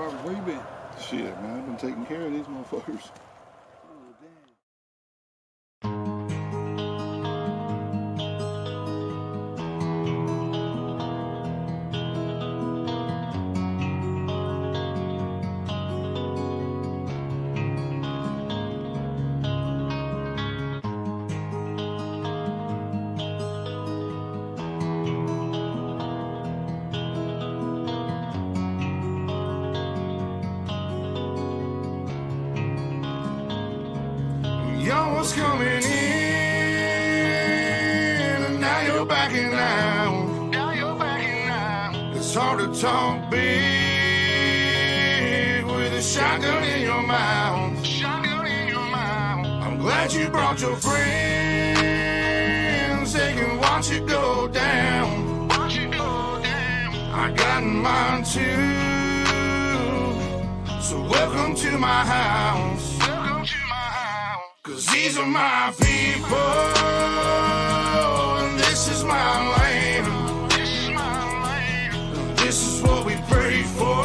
Robert, where you been? Shit, man, I've been taking care of these motherfuckers. Oh, damn. Y'all was coming in, and now you're backing out. Now you're backing out. It's hard to talk big with a shotgun in your mouth. Shotgun in your mouth. I'm glad you brought your friends. They can watch it go down. Watch it go down. I got mine too. So welcome to my house. Cause these are my people, and this is my land. This is my land. This is what we pray for,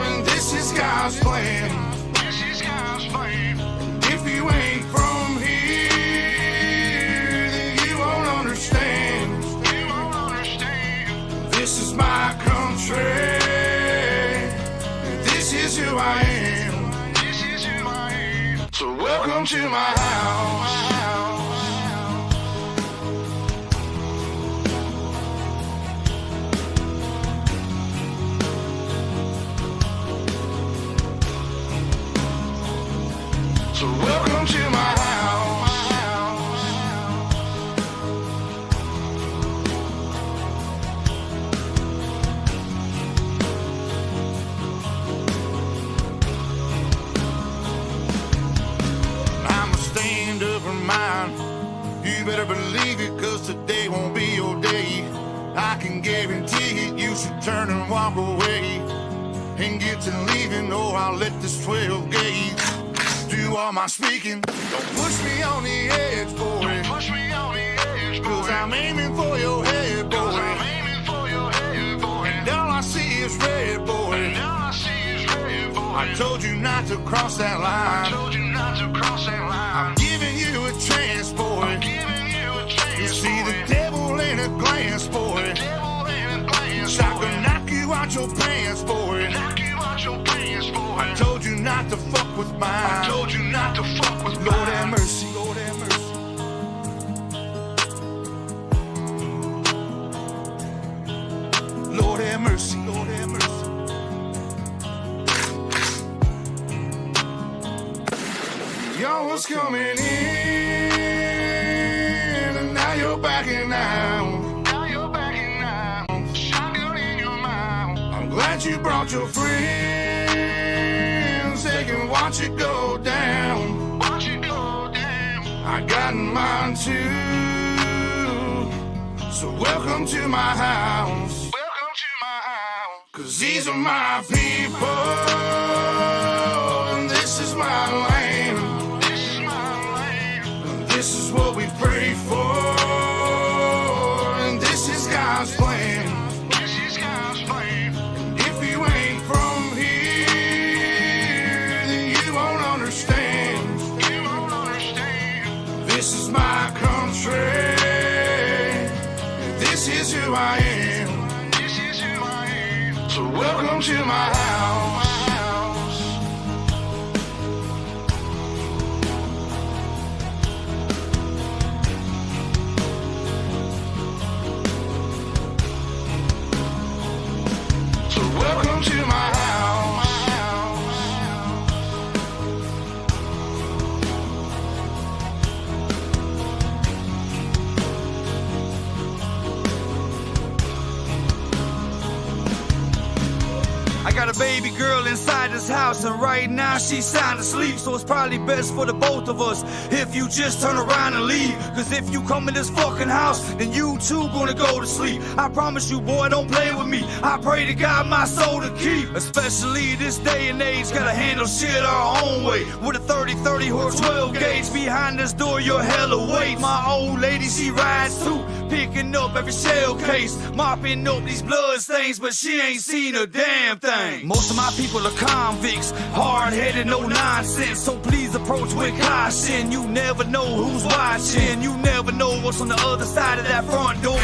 and this is God's plan. This is God's plan. And if you ain't from here, then you won't understand. You won't understand. This is my country, and this is who I am. So welcome to my house. So welcome to my house. You better believe it, cause today won't be your day. I can guarantee it, you should turn and walk away and get to leaving, or I'll let this 12 gauge do all my speaking. Don't push me on the edge, boy. Don't push me on the edge, boy. Cause I'm aiming for your head, boy. Cause I'm aiming for your head, boy. And all I see is red, boy. And all I see is red, boy. I told you not to cross that line. I told you not to cross that line. I'm giving you a chance, boy. I'm giving you a chance, you see boy. The devil in a glance, boy. The devil in a glance, boy. I can knock you out your pants, boy. Knock you out your pants, boy. I told you not to fuck with mine. I told you not to fuck with Lord mine. Have mercy, Lord have mercy. Lord have mercy, Lord have mercy. Y'all was coming in, and now you're backing out. Now you're backing out. Shotgun in your mouth. I'm glad you brought your friends. They can watch it go down. Watch it go down. I got mine too. So welcome to my house. Welcome to my house. Cause these are my people, and this is my land. This is what we pray for, and this is God's plan. This is God's plan. And if you ain't from here, then you won't understand. You won't understand. This is my country, and this is who I am. This is who I am. So welcome to my house. Welcome to my house. I got a baby girl inside this house, and right now she's sound asleep. So it's probably best for the both of us if you just turn around and leave. Cause if you come in this fucking house, then you too gonna go to sleep. I promise you, boy, don't play with me. I pray to God my soul to keep. Especially this day and age, gotta handle shit our own way. With a 30-30 or 12 gauge behind this door, you're hella weight. My old lady, she rides too. picking up every shell case, mopping up these blood stains, but she ain't seen a damn thing. Most of my people are convicts, hard-headed, no nonsense, so please approach with caution. You never know who's watching, you never know what's on the other side of that front door.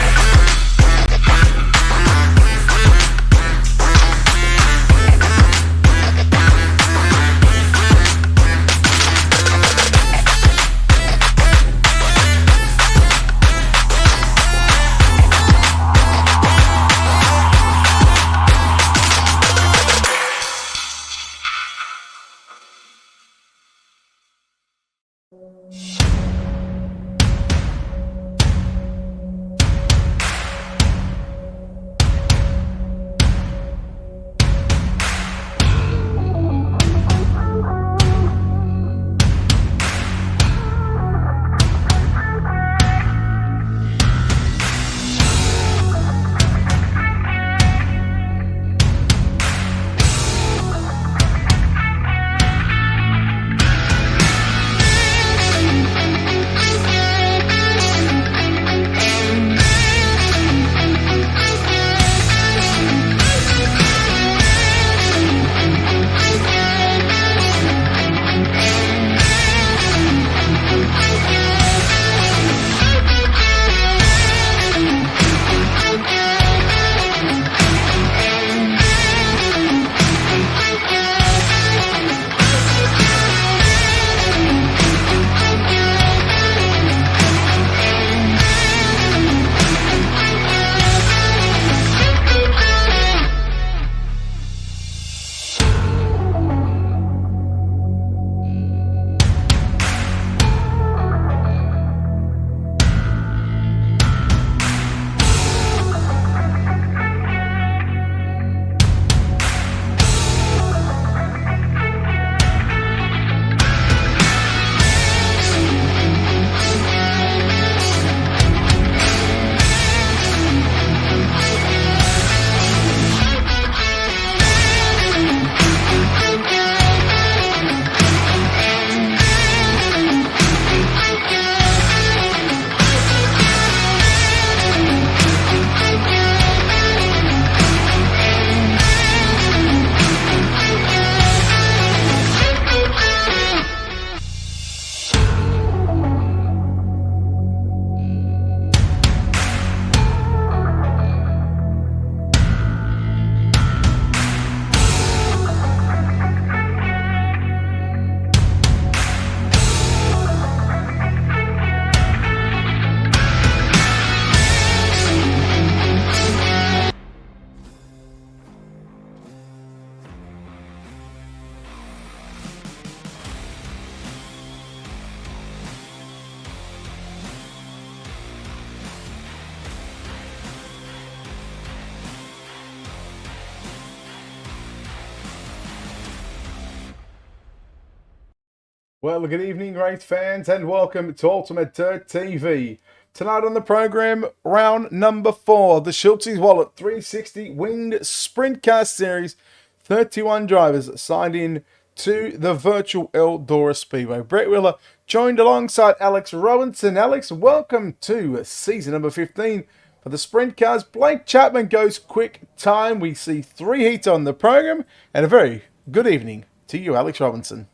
Well, good evening, race fans, and welcome to UltimateDirtTV. Tonight on the program, round number 4, the Schultzie Wallet 360 Winged Sprint Car Series. 31 drivers signed in to the virtual Eldora Speedway. Brett Wheeler joined alongside Alex Robinson. Alex, welcome to season number 15 for the Sprint Cars. Blake Chapman goes quick time. We see 3 heats on the program, and a very good evening to you, Alex Robinson.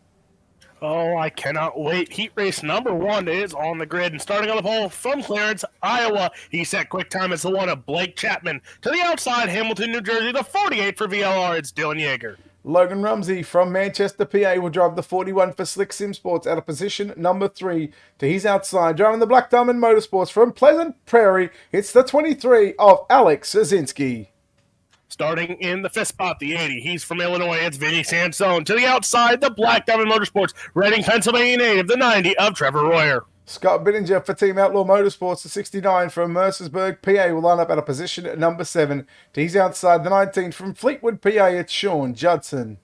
Oh, I cannot wait. Heat race number 1 is on the grid. And starting on the pole from Clarence, Iowa, he set quick time as the one of Blake Chapman. To the outside, Hamilton, New Jersey, the 48 for VLR, it's Dylan Yeager. Logan Rumsey from Manchester, PA will drive the 41 for Slick Sim Sports out of position number 3 to his outside. Driving the Black Diamond Motorsports from Pleasant Prairie, it's the 23 of Alex Szynski. Starting in the 5th spot, the 80. He's from Illinois. It's Vinny Sansone. To the outside, the Black Diamond Motorsports. Reading, Pennsylvania native, the 90 of Trevor Royer. Scott Bittinger for Team Outlaw Motorsports, the 69 from Mercersburg, PA, will line up at a position at number 7. To his outside, the 19 from Fleetwood, PA, it's Sean Judson.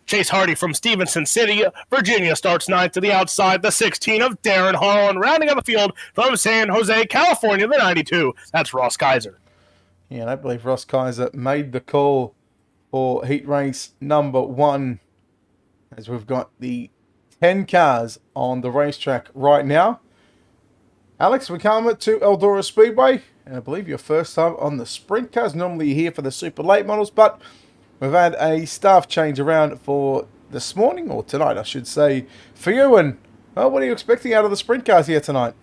Chase Hardy from Stevenson City, Virginia, starts 9th. To the outside, the 16 of Darren Harlan. Rounding out the field from San Jose, California, the 92. That's Ross Kaiser. Yeah, and I believe Ross Kaiser made the call for heat race number 1, as we've got the 10 cars on the racetrack right now. Alex, we come to Eldora Speedway, and I believe your first time on the sprint cars. Normally you're here for the super late models, but we've had a staff change around for this morning, or tonight I should say, for you. And well, what are you expecting out of the sprint cars here tonight?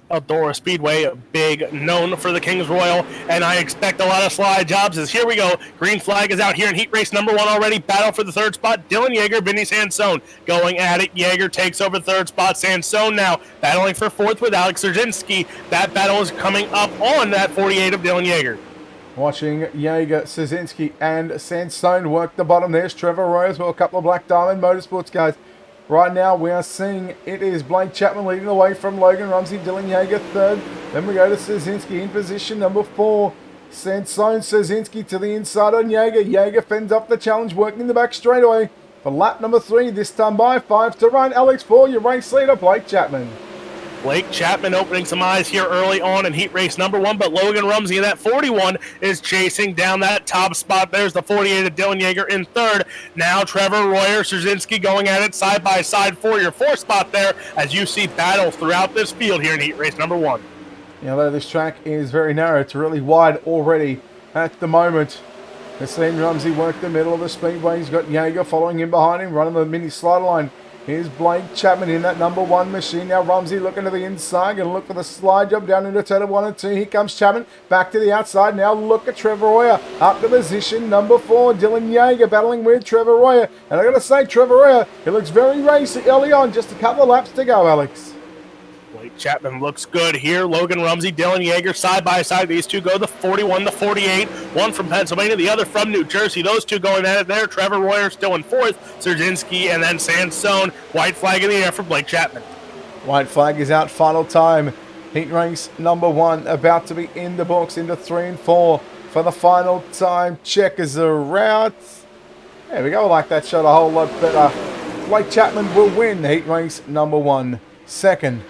Eldora Speedway, big, known for the Kings Royal, and I expect a lot of slide jobs as here we go. Green flag is out here in heat race number 1 already. Battle for the third spot. Dylan Yeager, Vinny Sansone going at it. Yeager takes over third spot. Sansone now battling for fourth with Alex Szerzynski. That battle is coming up on that 48 of Dylan Yeager. Watching Yeager, Szerzynski, and Sansone work the bottom. There's Trevor Roy as well, a couple of Black Diamond Motorsports guys. Right now, we are seeing it is Blake Chapman leading the way from Logan Rumsey, Dylan Yeager third. Then we go to Szerzynski in position number 4. Sansone, Szerzynski to the inside on Yeager. Yeager fends off the challenge, working in the back straightaway for lap number 3. This time by 5 to run. Alex for your race leader, Blake Chapman. Blake Chapman opening some eyes here early on in heat race number 1, but Logan Rumsey in that 41 is chasing down that top spot. There's the 48 of Dylan Yeager in third. Now Trevor Royer, Szerzynski going at it side by side for your 4th spot there as you see battles throughout this field here in heat race number 1. You know, this track is very narrow. It's really wide already at the moment. We've seen Rumsey work the middle of the speedway. He's got Yeager following him behind him, running the mini slider line. Here's Blake Chapman in that number 1 machine. Now Rumsey looking to the inside. Going to look for the slide job down into turn 1 and 2. Here comes Chapman back to the outside. Now look at Trevor Royer up to position number 4. Dylan Yeager battling with Trevor Royer. And I got to say, Trevor Royer, he looks very racy early on. Just a couple of laps to go, Alex. Blake Chapman looks good here. Logan Rumsey, Dylan Yeager side by side. These two go the 41, the 48. One from Pennsylvania, the other from New Jersey. Those two going at it there. Trevor Royer still in 4th. Szerzynski and then Sansone. White flag in the air for Blake Chapman. White flag is out. Final time. Heat race number 1 about to be in the books into 3 and 4 for the final time. Checkers are out. There we go. I like that shot a whole lot better. Blake Chapman will win heat race number 1. Second,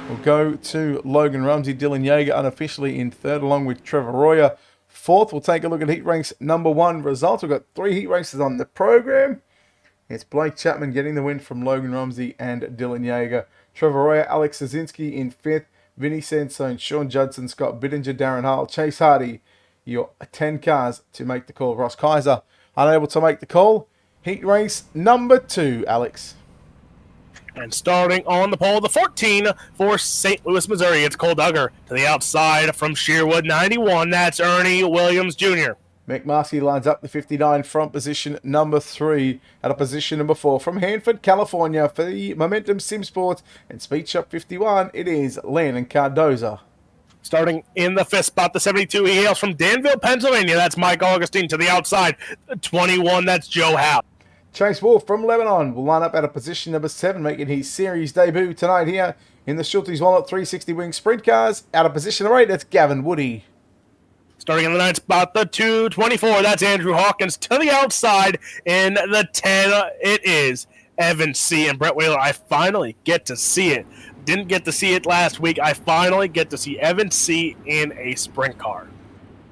we'll go to Logan Rumsey, Dylan Yeager unofficially in 3rd along with Trevor Royer. 4th, we'll take a look at heat race number 1 results. We've got 3 heat races on the program. It's Blake Chapman getting the win from Logan Rumsey and Dylan Yeager. Trevor Royer, Alex Szerzynski in 5th. Vinny Sansone, Sean Judson, Scott Bittinger, Darren Hall, Chase Hardy. Your 10 cars to make the call. Ross Kaiser unable to make the call. Heat race number 2, Alex. And starting on the pole, the 14 for St. Louis, Missouri, it's Cole Duggar. To the outside from Sherwood 91, that's Ernie Williams Jr. Mick Marcy lines up the 59 from position number 3 at a position number 4 from Hanford, California for the Momentum Sim Sports and Speed Shop 51. It is Landon Cardoza. Starting in the 5th spot, the 72, he hails from Danville, Pennsylvania. That's Mike Augustine. To the outside, the 21, that's Joe Howe. Chase Wolf from Lebanon will line up at a position number 7, making his series debut tonight here in the Schultzie Wallet 360 Wing Sprint Cars. Out of position number 8, that's Gavin Woody. Starting in the 9th spot, the 224, that's Andrew Hawkins. To the outside in the 10, it is Evan C. and Brett Whaler. I finally get to see it. Didn't get to see it last week. I finally get to see Evan C. in a sprint car.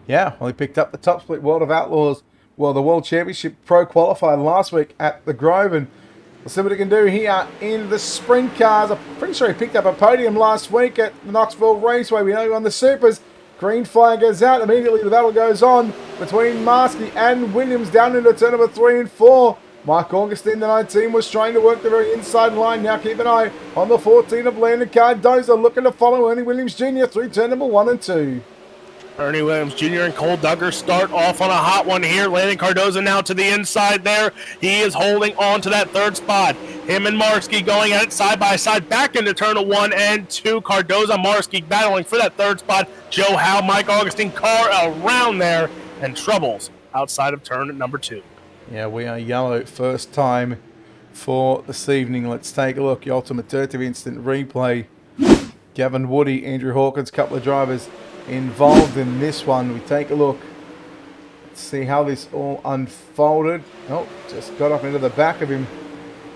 Yeah, well, he picked up the top split World of Outlaws, well, the World Championship Pro qualified last week at the Grove, and we'll see what he can do here in the sprint cars. I'm pretty sure he picked up a podium last week at the Knoxville Raceway. We know on the Supers. Green flag goes out. Immediately the battle goes on between Marsky and Williams down into turn number 3 and 4. Mike Augustine, the 19, was trying to work the very inside line. Now keep an eye on the 14 of Landon Cardoza, looking to follow Ernie Williams Jr. through turn number 1 and 2. Ernie Williams Jr. and Cole Duggar start off on a hot one here. Landon Cardoza now to the inside there. He is holding on to that 3rd spot. Him and Marsky going at it side by side back into turn 1 and 2. Cardoza, Marsky battling for that 3rd spot. Joe Howe, Mike Augustine, car around there, and troubles outside of turn number 2. Yeah, we are yellow first time for this evening. Let's take a look. The UltimateDirtTV instant replay. Gavin Woody, Andrew Hawkins, couple of drivers involved in this one. We take a look. Let's see how this all unfolded. Oh, just got up into the back of him.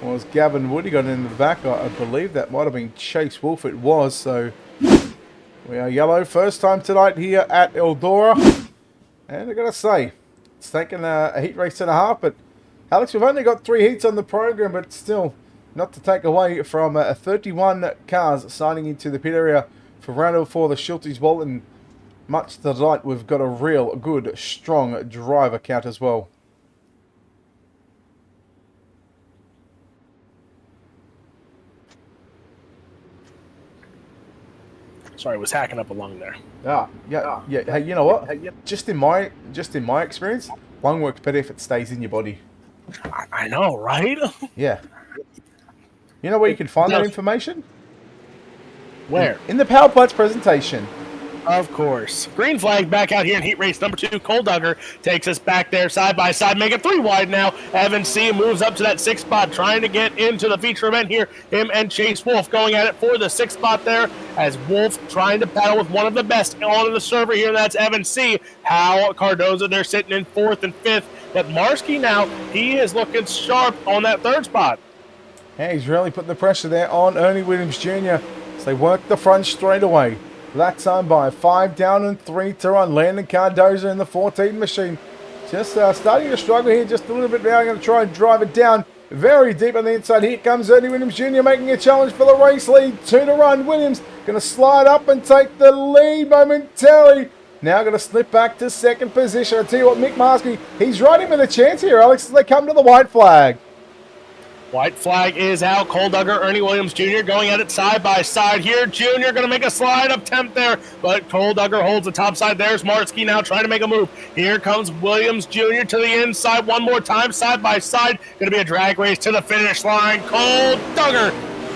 Was Gavin Woody got into the back? I believe that might have been Chase Wolf. It was. So we are yellow first time tonight here at Eldora. And I gotta say, it's taken a heat race and a half. But Alex, we've only got 3 heats on the program, but still, not to take away from 31 cars signing into the pit area for round number 4, the Schultzie Wallet. And much to the delight, we've got a real good, strong driver count as well. Sorry, I was hacking up along there. Yeah. Hey, you know what? Just in my experience, one works better if it stays in your body. I know, right? Yeah. You know where you can find that information? Where? In the Power Plants presentation. Of course. Green flag back out here in heat race number 2. Cole Duggar takes us back there side by side, make it 3 wide now. Evan C. moves up to that 6th spot, trying to get into the feature event here. Him and Chase Wolf going at it for the 6th spot there, as Wolf trying to battle with one of the best on the server here, and that's Evan C. Hal Cardozo, they're sitting in 4th and 5th. But Marsky now, he is looking sharp on that 3rd spot. Yeah, he's really putting the pressure there on Ernie Williams Jr. So they work the front straight away. That time by 5 down and 3 to run. Landon Cardozo in the 14 machine. Just starting to struggle here just a little bit now. I'm going to try and drive it down very deep on the inside. Here comes Ernie Williams Jr. making a challenge for the race lead. 2 to run. Williams going to slide up and take the lead momentarily. Now going to slip back to 2nd position. I tell you what, Mick Marsky, he's riding with a chance here, Alex, as they come to the white flag. White flag is out. Cole Duggar, Ernie Williams Jr. going at it side by side here. Jr. going to make a slide attempt there, but Cole Duggar holds the top side. There's Marsky now trying to make a move. Here comes Williams Jr. to the inside one more time, side by side. Going to be a drag race to the finish line. Cole Duggar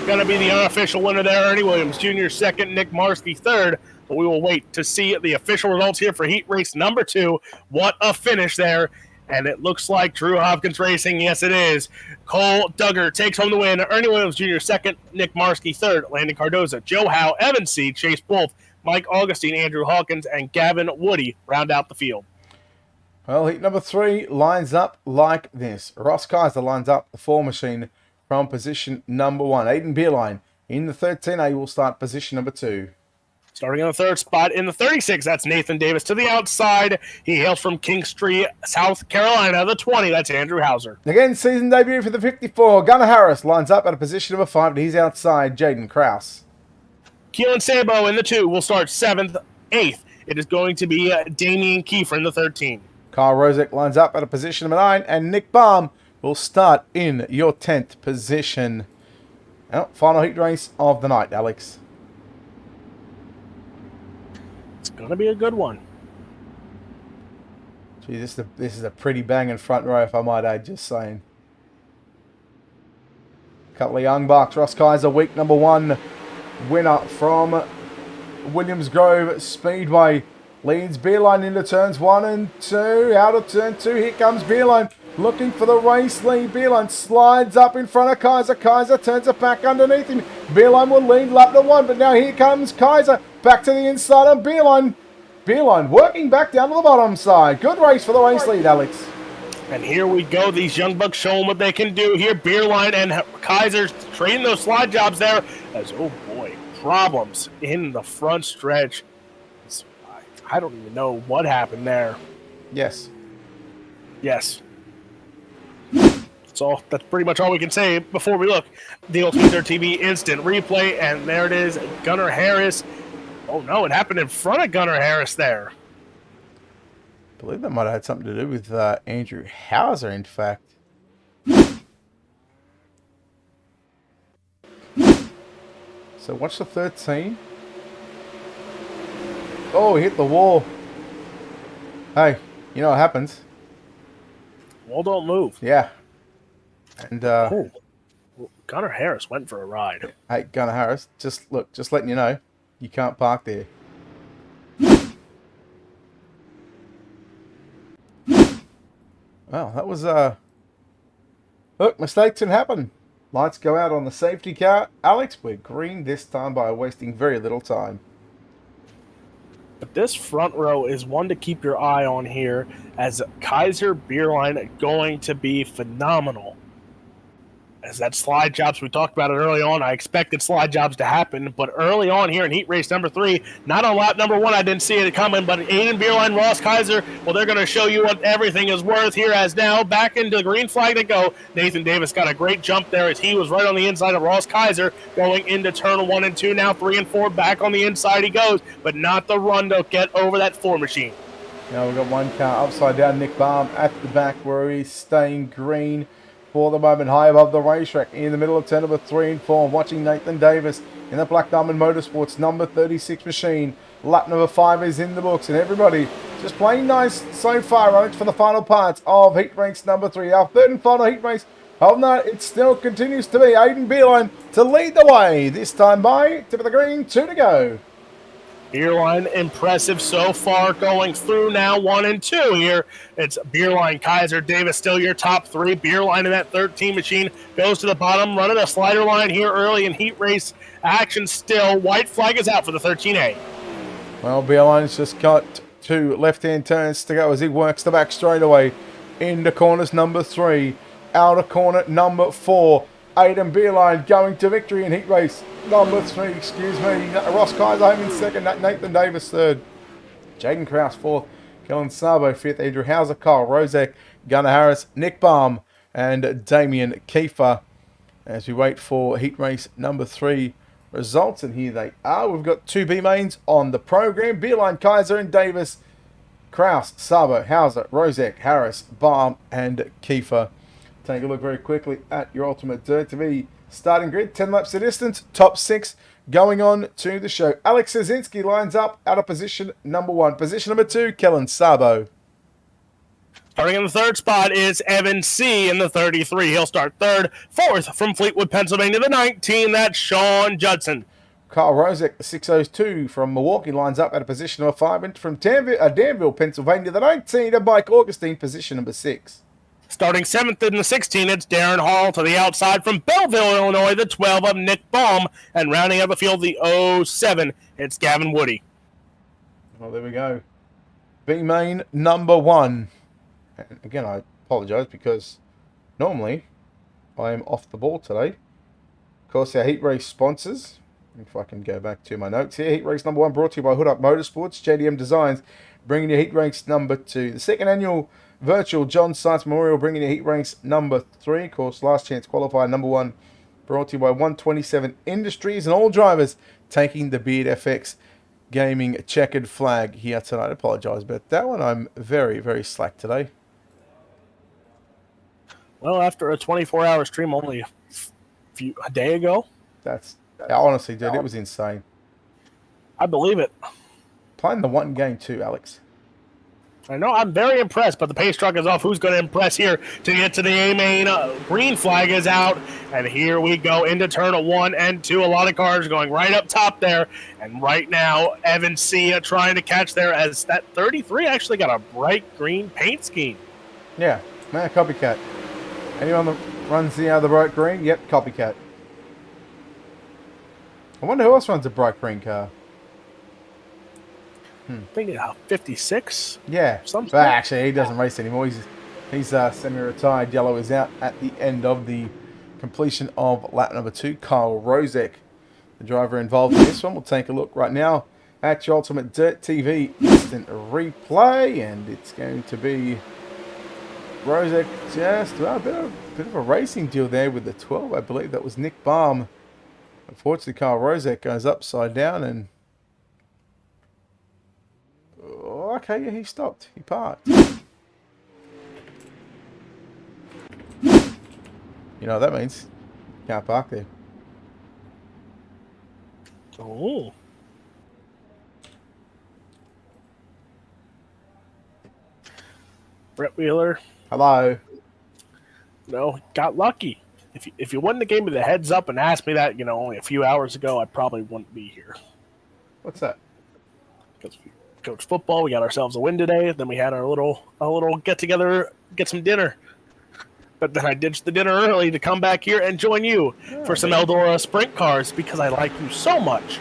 going to be the unofficial winner there. Ernie Williams Jr. 2nd, Nick Marsky 3rd. But we will wait to see the official results here for heat race number 2. What a finish there. And it looks like Drew Hopkins Racing. Yes, it is. Cole Duggar takes home the win. Ernie Williams Jr. 2nd, Nick Marsky 3rd, Landon Cardozo, Joe Howe, Evan C., Chase Wolf, Mike Augustine, Andrew Hawkins, and Gavin Woody round out the field. Well, heat number 3 lines up like this. Ross Kaiser lines up the 4 machine from position number 1. Aiden Beerline in the 13A will start position number 2. Starting on the 3rd spot in the 36, that's Nathan Davis to the outside. He hails from Kingstree, South Carolina. The 20, that's Andrew Hauser. Again, season debut for the 54. Gunnar Harris lines up at a position number 5, but he's outside Jaden Krause. Keelan Sambo in the 2 will start 7th, 8th. It is going to be Damian Kiefer in the 13. Kyle Rozek lines up at a position number 9, and Nick Baum will start in your 10th position. Well, final heat race of the night, Alex. It's going to be a good one. Gee, this is a pretty banging front row, if I might add, just saying. Couple of young bucks. Ross Kaiser, week number 1 winner from Williams Grove Speedway. Leads Beerline into turns 1 and 2. Out of turn 2, here comes Beerline. Looking for the race lead. Beerline slides up in front of Kaiser. Kaiser turns it back underneath him. Beerline will lead lap to 1, but now here comes Kaiser. Back to the inside of Beerline. Beerline working back down to the bottom side. Good race for the race lead, Alex. And here we go. These young bucks showing what they can do here. Beerline and Kaiser trading those slide jobs there. As, oh boy, problems in the front stretch. I don't even know what happened there. Yes. Yes. So that's pretty much all we can say before we look. The UltimateDirtTV instant replay, and there it is. Gunnar Harris. Oh no, it happened in front of Gunnar Harris there. I believe that might have had something to do with Andrew Hauser, in fact. So watch the 13. Oh, he hit the wall. Hey, you know what happens. Wall don't move. Yeah. And Gunnar Harris went for a ride. hey, Gunnar Harris, just letting you know, you can't park there. Well, that was look, mistakes can happen. Lights go out on the safety car. Alex, we're green this time by wasting very little time. But this front row is one to keep your eye on here, as Kaiser Beerline going to be phenomenal as that slide jobs, we talked about it early on. I expected slide jobs to happen, but early on here in heat race number 3, not on lap number 1, I didn't see it coming, but Aiden Beerline, Ross Kaiser, well, they're going to show you what everything is worth here as now back into the green flag to go. Nathan Davis got a great jump there as he was right on the inside of Ross Kaiser going into turn 1 and 2. Now 3 and 4 back on the inside he goes, but not the run to get over that 4 machine. Now we've got one car upside down, Nick Baum at the back where he's staying green for the moment, high above the racetrack in the middle of turn number 3 and 4. Watching Nathan Davis in the Black Diamond Motorsports number 36 machine. Lap number 5 is in the books, and everybody just playing nice so far, right, for the final parts of heat race number 3. Our third and final heat race. Oh no, it still continues to be Aiden Beerline to lead the way, this time by tip of the green, 2 to go. Beerline impressive so far, going through now 1 and 2 here. It's Beerline, Kaiser, Davis still your top 3. Beerline in that 13 machine goes to the bottom, running a slider line here early in heat race action still. White flag is out for the 13A. Well, Beerline's just got 2 left-hand turns to go as he works the back straightaway into corners number 3, outer corner number 4. Aiden Beerline going to victory in heat race number 3, excuse me. Ross Kaiser home in second, Nathan Davis third. Jaden Krause fourth, Kellen Sabo fifth, Andrew Hauser, Kyle Rozek, Gunnar Harris, Nick Baum, and Damien Kiefer. As we wait for heat race number 3 results, and here they are. We've got 2 B mains on the program. Beerline, Kaiser, and Davis, Krause, Sabo, Hauser, Rozek, Harris, Baum, and Kiefer. Take a look very quickly at your Ultimate Dirt TV starting grid. 10 laps of distance, top 6 going on to the show. Alex Szynski lines up out of position number 1. Position number 2, Kellen Sabo. Starting in the 3rd spot is Evan C. in the 33. He'll start 3rd. 4th from Fleetwood, Pennsylvania, the 19. That's Sean Judson. Kyle Rozek, the 602 from Milwaukee, lines up at a position number 5. And from Danville, Pennsylvania, the 19, and Mike Augustine, position number 6. Starting 7th in the 16, it's Darren Hall to the outside from Belleville, Illinois, the 12 of Nick Baum. And rounding out the field, the 07, it's Gavin Woody. Well, there we go. B-main number 1. And again, I apologise because normally I am off the ball today. Of course, our heat race sponsors. If I can go back to my notes here. Heat race number 1 brought to you by Hood Up Motorsports, JDM Designs, bringing you heat race number 2. The 2nd annual virtual John Science Memorial, bringing you heat race number 3. Of course, last chance qualifier number 1, brought to you by 127 Industries, and all drivers taking the Beard FX Gaming checkered flag here tonight. I apologise about that one. I'm very, very slack today. Well, after a 24-hour stream only a day ago. Honestly, dude, it was insane. I believe it. Playing the 1 game too, Alex. I know, I'm very impressed, but the pace truck is off. Who's going to impress here to get to the A-main? Green flag is out, and here we go into turn 1 and 2. A lot of cars going right up top there, and right now, Evan C. trying to catch there as that 33 actually got a bright green paint scheme. Yeah, man, copycat. Anyone that runs the bright green? Yep, copycat. I wonder who else runs a bright green car. I think 56. Yeah, something. But actually, he doesn't race anymore. He's semi-retired. Yellow is out at the end of the completion of lap number 2. Kyle Rozek, the driver involved in this one. We'll take a look right now at your Ultimate Dirt TV instant replay, and it's going to be Rozek just a bit of a racing deal there with the 12. I believe that was Nick Baum. Unfortunately, Kyle Rozek goes upside down and okay, yeah, he stopped. He parked. You know what that means? Can't park there. Oh. Brett Wheeler. Hello. No, got lucky. If you wouldn't have gave me the heads up and asked me that, only a few hours ago, I probably wouldn't be here. What's that? Because we coached football, we got ourselves a win today. Then we had our little get together, get some dinner. But then I ditched the dinner early to come back here and join you for some Eldora Sprintcars because I like you so much.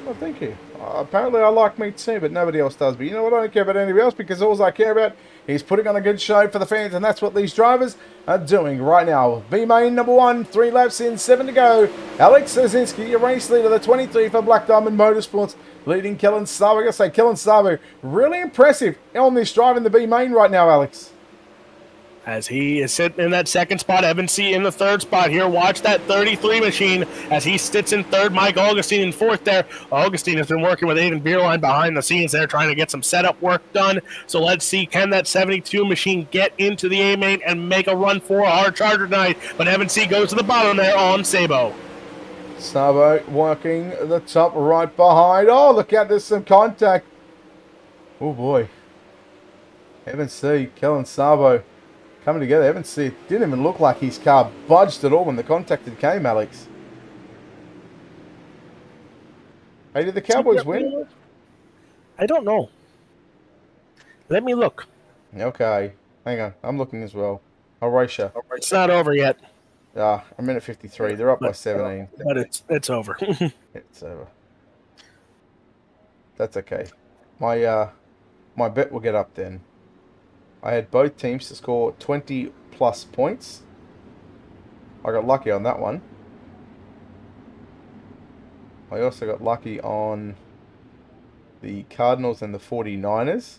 Well, thank you. Apparently I like me too, but nobody else does. But you know what? I don't care about anybody else because all I care about is putting on a good show for the fans, and that's what these drivers are doing right now. B-Main number 1, 3 laps in, 7 to go. Alex Sosinski, your race leader, the 23 for Black Diamond Motorsports, leading Kellen Sabo. I gotta say, Kellen Sabo, really impressive on this drive in the B-Main right now, Alex. As he is sitting in that second spot, Evan C. in the third spot here. Watch that 33 machine as he sits in third. Mike Augustine in fourth there. Augustine has been working with Aiden Beerline behind the scenes there, trying to get some setup work done. So let's see, can that 72 machine get into the A-main and make a run for a hard charger tonight? But Evan C. goes to the bottom there on Sabo. Sabo working the top right behind. Oh, look out, there's some contact. Oh, boy. Evan C., Kellen Sabo coming together. Evan C. Didn't even look like his car budged at all when the contact came, Alex. Hey, did the Cowboys win? I don't know. Let me look. Okay. Hang on. I'm looking as well. I'll race you. It's not over yet. Ah, a minute 53. They're up by 17. But it's over. It's over. That's okay. My bet will get up then. I had both teams to score 20 plus points. I got lucky on that one. I also got lucky on the Cardinals and the 49ers.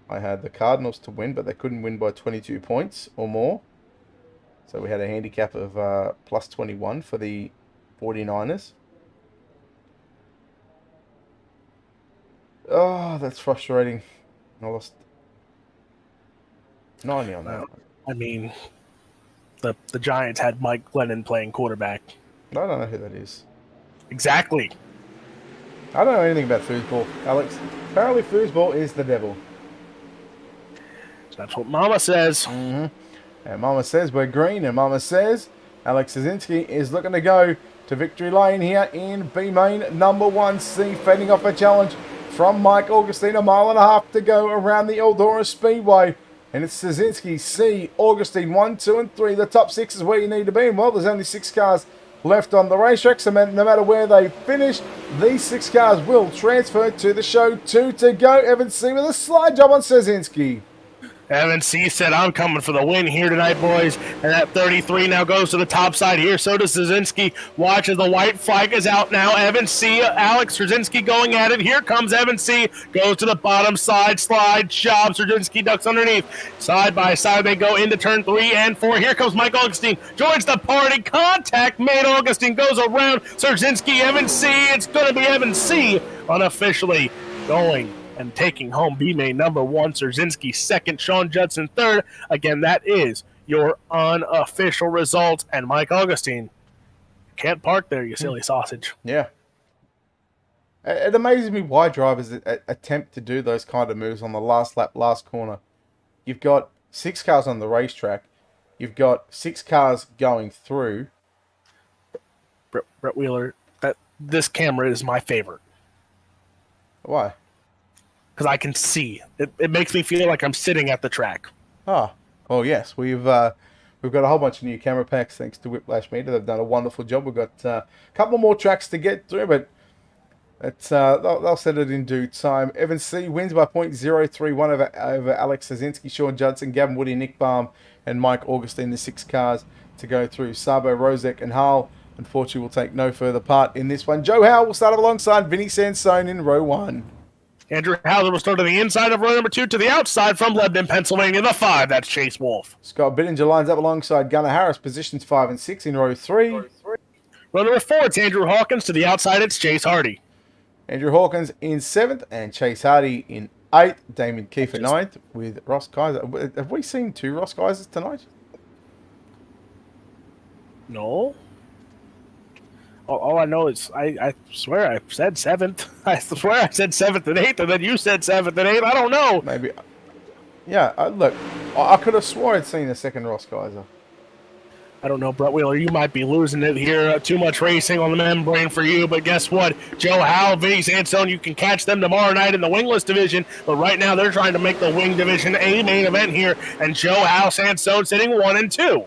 I had the Cardinals to win, but they couldn't win by 22 points or more. So we had a handicap of plus 21 for the 49ers. Oh, that's frustrating. I lost 90 on that. I mean, the Giants had Mike Glennon playing quarterback. I don't know who that is. Exactly. I don't know anything about foosball, Alex. Apparently foosball is the devil. So that's what Mama says. Mm-hmm. And Mama says we're green, and Mama says Alex Sosinski is looking to go to victory lane here in B-Main number 1C, fending off a challenge from Mike Augustine. A mile and a half to go around the Eldora Speedway. And it's Sosinski, C, Augustine, 1, 2, and 3. The top 6 is where you need to be. And well, there's only 6 cars left on the racetrack. So no matter where they finish, these 6 cars will transfer to the show. 2 to go. Evan C with a slide job on Sosinski. Evan C. said, I'm coming for the win here tonight, boys. And that 33 now goes to the top side here. So does Sosinski. Watch as the white flag is out now. Evan C., Alex Sosinski going at it. Here comes Evan C. Goes to the bottom side. Slide job. Sosinski ducks underneath. Side by side they go into turn 3 and 4. Here comes Mike Augustine. Joins the party. Contact made. Augustine goes around. Sosinski, Evan C. It's going to be Evan C. unofficially going and taking home B-Main number 1, Sosinski second, Sean Judson third. Again, that is your unofficial results. And Mike Augustine, can't park there, you silly sausage. Yeah. It amazes me why drivers attempt to do those kind of moves on the last lap, last corner. You've got 6 cars on the racetrack. You've got 6 cars going through. Brett Wheeler, this camera is my favorite. Why? Because I can see. It makes me feel like I'm sitting at the track. Oh, well, yes. We've got a whole bunch of new camera packs thanks to Whiplash Media. They've done a wonderful job. We've got a couple more tracks to get through, but it's they'll set it in due time. Evan C. wins by 0.031 over Alex Sosinski, Sean Judson, Gavin Woody, Nick Baum, and Mike Augustine. The 6 cars to go through. Sabo, Rozek, and Hull, unfortunately, will take no further part in this one. Joe Howe will start up alongside Vinny Sansone in row 1. Andrew Hauser will start to the inside of row number 2 to the outside from Lebanon, Pennsylvania. The 5, that's Chase Wolf. Scott Bittinger lines up alongside Gunnar Harris, positions 5 and 6 in row 3. Row number 4, it's Andrew Hawkins. To the outside, it's Chase Hardy. Andrew Hawkins in 7th and Chase Hardy in 8th. Damon Keefe at 9th with Ross Kaiser. Have we seen 2 Ross Kaisers tonight? No. All I know is I swear I said 7th. I swear I said 7th and 8th, and then you said 7th and 8th. I don't know. Maybe. Yeah, look, I could have swore I'd seen a second Ross Kaiser. I don't know, Brett Wheeler. You might be losing it here. Too much racing on the membrane for you. But guess what? Joe Howe, Vinny Sansone, you can catch them tomorrow night in the wingless division. But right now they're trying to make the wing division a main event here. And Joe Howe, Sansone sitting 1 and 2.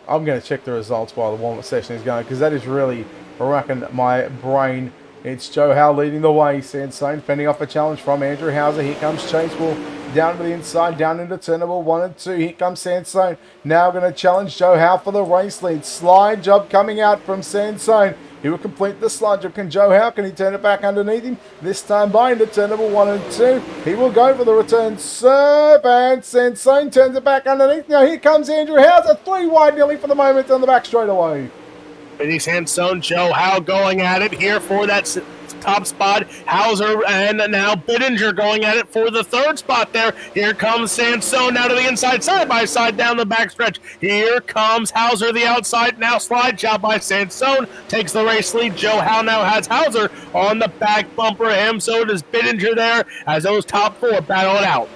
I'm going to check the results while the warm-up session is going because that is really racking my brain It's Joe Howe leading the way. Sandstone fending off a challenge from Andrew Hauser. Here comes Chase Wolf down to the inside, down into turn number 1 and 2. Here comes Sandstone. Now going to challenge Joe Howe for the race lead. Slide job coming out from Sandstone. He will complete the slide job. Can Joe Howe, can he turn it back underneath him? This time by into turn number 1 and 2. He will go for the return serve, and Sandstone turns it back underneath. Now here comes Andrew Hauser. 3 wide nearly for the moment on the back straightaway. Vinny Sandstone, Joe Howe going at it here for that top spot. Hauser and now Bittinger going at it for the 3rd spot there. Here comes Sandstone now to the inside, side by side down the backstretch. Here comes Hauser the outside. Now slide job by Sandstone. Takes the race lead. Joe Howe now has Hauser on the back bumper of him. So does Bittinger there as those top 4 battle it out.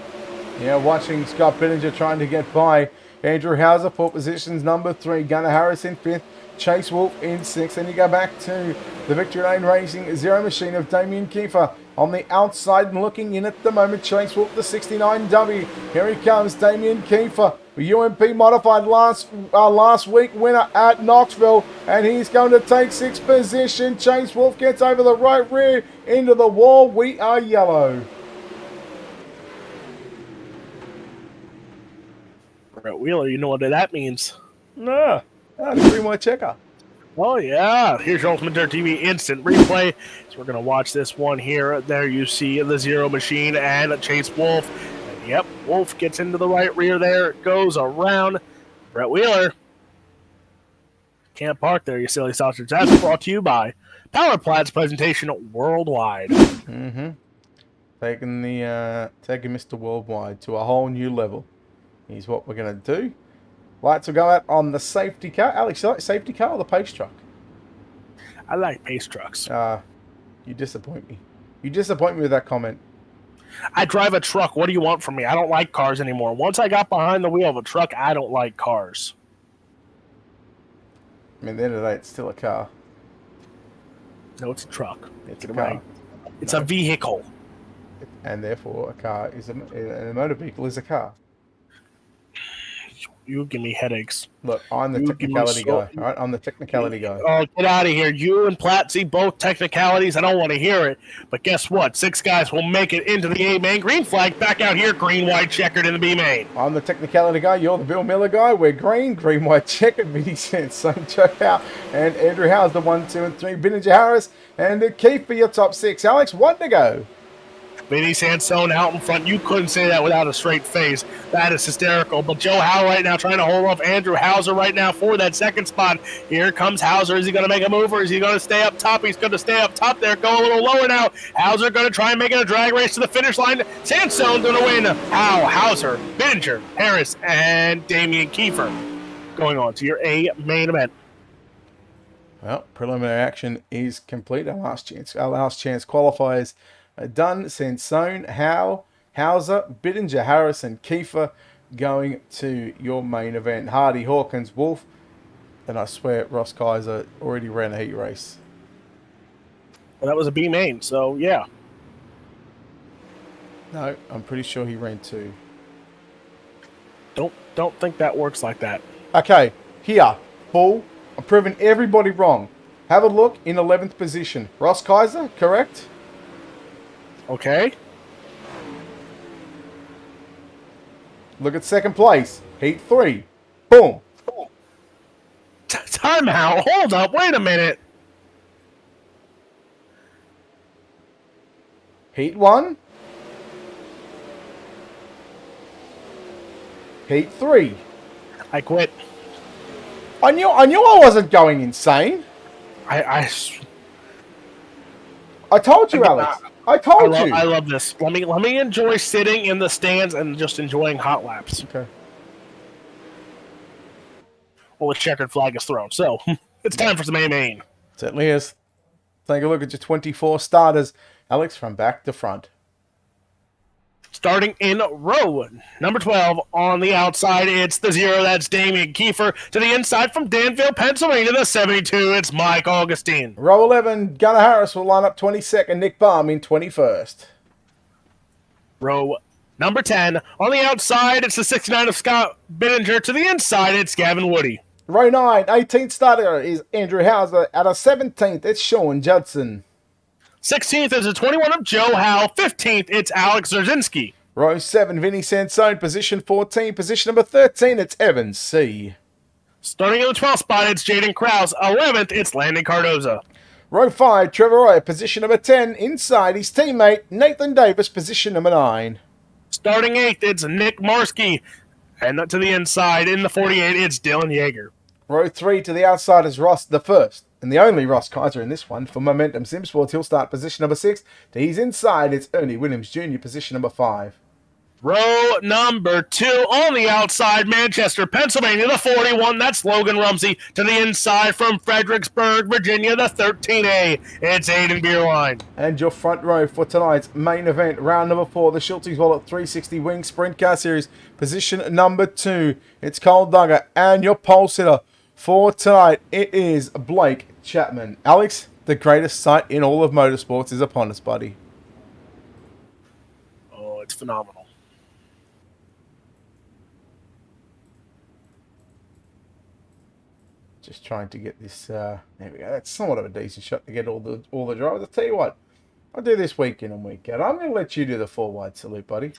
Yeah, watching Scott Bittinger trying to get by Andrew Hauser for positions number 3. Gunnar Harris in 5th. Chase Wolf in 6th. And you go back to the Victory Lane Racing Zero Machine of Damien Kiefer on the outside and looking in at the moment. Chase Wolf, the 69W. Here he comes, Damien Kiefer, UMP modified last week winner at Knoxville, and he's going to take 6th position. Chase Wolf gets over the right rear into the wall. We are yellow. Brett Wheeler, you know what that means. No. Green white checker. Oh, yeah. Here's your Ultimate Dirt TV instant replay. So we're going to watch this one here. There you see the Zero Machine and Chase Wolf. And yep, Wolf gets into the right rear there. Goes around. Brett Wheeler. Can't park there, you silly sausage. That's brought to you by Power Plat's presentation worldwide. Mm-hmm. Taking Mr. Worldwide to a whole new level. Here's what we're going to do. Lights will go out on the safety car. Alex, you like safety car or the pace truck? I like pace trucks. You disappoint me. You disappoint me with that comment. I drive a truck. What do you want from me? I don't like cars anymore. Once I got behind the wheel of a truck, I don't like cars. I mean, at the end of the day, it's still a car. No, it's a truck. It's a Get it car. right. It's a vehicle. And therefore, a car is a motor vehicle is a car. You give me headaches. Look, I'm the technicality guy. All right, I'm the technicality guy. Oh, get out of here. You and Platzi, both technicalities. I don't want to hear it. But guess what? 6 guys will make it into the A main. Green flag back out here. Green, white, checkered in the B main. I'm the technicality guy. You're the Bill Miller guy. We're green, white, checkered. Vinny Sandstone, Joe Howe, and Andrew Howe's the 1, 2, and 3. Bittinger Harris and Keith for your top 6. Alex, 1 to go. Vinny Sandstone out in front. You couldn't say that without a straight face. That is hysterical. But Joe Howe right now trying to hold off Andrew Hauser right now for that 2nd spot. Here comes Hauser. Is he going to make a move or is he going to stay up top? He's going to stay up top there. Go a little lower now. Hauser going to try and make it a drag race to the finish line. Sandstone going to win. Howe, Hauser, Bittinger, Harris, and Damien Kiefer going on to your A main event. Well, preliminary action is complete. Our last chance qualifiers are done. Sandstone, Howe, Hauser, Bittinger, Harris, and Kiefer going to your main event. Hardy, Hawkins, Wolf, and I swear Ross Kaiser already ran a heat race. Well, that was a B main, so yeah. No, I'm pretty sure he ran 2. Don't think that works like that. Okay, here, Paul, I'm proving everybody wrong. Have a look in 11th position. Ross Kaiser, correct? Okay. Look at 2nd place. Heat 3. Boom. Timeout. Hold up. Wait a minute. Heat 1. Heat 3. I quit. I knew I wasn't going insane. I told you, Alex. I told you. I love this. Let me enjoy sitting in the stands and just enjoying hot laps. Okay. Well, the checkered flag is thrown, so it's time for some A main. Certainly is. Take a look at your 24 starters. Alex, from back to front. Starting in row number 12 on the outside, it's the 0. That's Damien Kiefer. To the inside from Danville, Pennsylvania, the 72. It's Mike Augustine. Row 11, Gunnar Harris will line up 22nd. Nick Baum in 21st. Row number 10 on the outside, it's the 69 of Scott Bittinger. To the inside, it's Gavin Woody. Row 9, 18th starter is Andrew Hauser. At a 17th, it's Sean Judson. 16th is the 21 of Joe Howe. 15th, it's Alex Zerzinski. Row 7, Vinny Sansone. Position 14. Position number 13, it's Evan C. Starting in the 12th spot, it's Jaden Krause. 11th, it's Landon Cardoza. Row 5, Trevor Roy. Position number 10. Inside his teammate, Nathan Davis. Position number 9. Starting 8th, it's Nick Marsky. And to the inside, in the 48, it's Dylan Yeager. Row 3 to the outside is Ross, the first and the only Ross Kaiser in this one. For Momentum Sim Sports, he'll start position number 6. To his inside, it's Ernie Williams Jr., position number 5. Row number 2 on the outside, Manchester, Pennsylvania, the 41. That's Logan Rumsey. To the inside from Fredericksburg, Virginia, the 13A. It's Aiden Beerline. And your front row for tonight's main event, round number 4, the Schultzie Wallet 360 Wing Sprint Car Series, position number 2. It's Cole Duggar, and your pole sitter for tonight, it is Blake Chapman. Alex, the greatest sight in all of motorsports is upon us, buddy. Oh, it's phenomenal. Just trying to get this. There we go. That's somewhat of a decent shot to get all the drivers. I'll tell you what. I'll do this week in and week out. I'm going to let you do the 4-wide salute, buddy.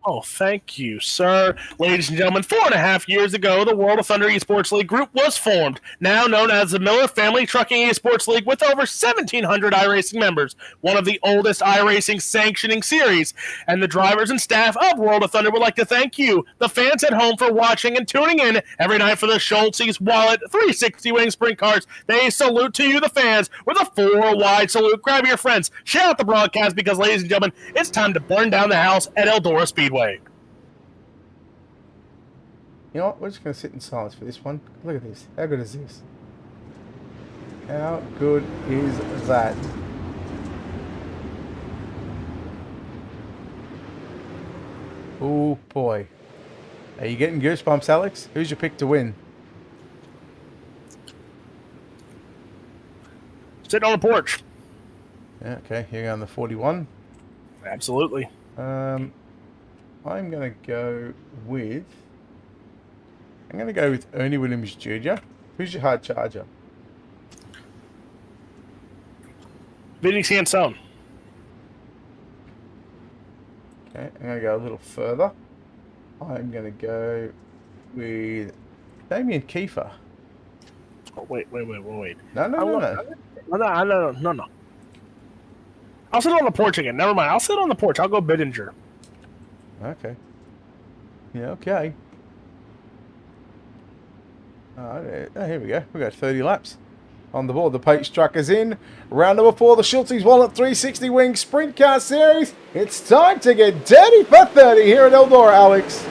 Oh, thank you, sir. Ladies and gentlemen, 4.5 years ago, the World of Thunder Esports League group was formed, now known as the Miller Family Trucking Esports League, with over 1,700 iRacing members, one of the oldest iRacing sanctioning series. And the drivers and staff of World of Thunder would like to thank you, the fans at home, for watching and tuning in every night for the Schultzie's Wallet 360 Wing Sprint Cars. They salute to you, the fans, with a 4-wide salute. Grab your friends, share out the broadcast, because, ladies and gentlemen, it's time to burn down the house at Eldora Speedway. You know what? We're just going to sit in silence for this one. Look at this. How good is this? How good is that? Oh, boy. Are you getting goosebumps, Alex? Who's your pick to win? Sitting on the porch. Yeah, okay, here you go on the 41. Absolutely. I'm going to go with... Ernie Williams Jr. Who's your hard charger? Vinny Sansone. Okay, I'm going to go a little further. I'm going to go with Damien Kiefer. Oh, wait. No. I'll sit on the porch again. Never mind. I'll sit on the porch. I'll go Bittinger. Okay. Yeah, okay. Here we go. We got 30 laps on the board. The Pace truck is in. Round number 4, the Schultzie's Wallet 360 Wing Sprint Car Series. It's time to get dirty for 30 here at Eldora, Alex.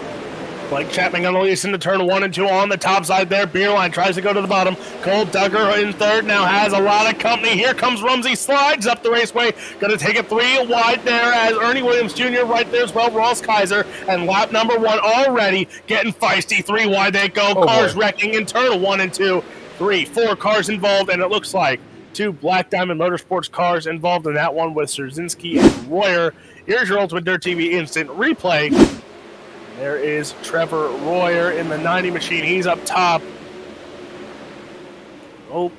Blake Chapman going to lead us into turn 1 and 2 on the top side there. Beerline tries to go to the bottom. Cole Duggar in third, now has a lot of company. Here comes Rumsey, slides up the raceway. Going to take it 3 wide there as Ernie Williams Jr. right there as well. Ross Kaiser, and lap number 1 already getting feisty. 3 wide they go. Cars wrecking in turn 1 and 2. 3, 4 cars involved, and it looks like 2 Black Diamond Motorsports cars involved in that one with Szerzinski and Royer. Here's your UltimateDirtTV instant replay. There is Trevor Royer in the 90 machine. He's up top. Oh.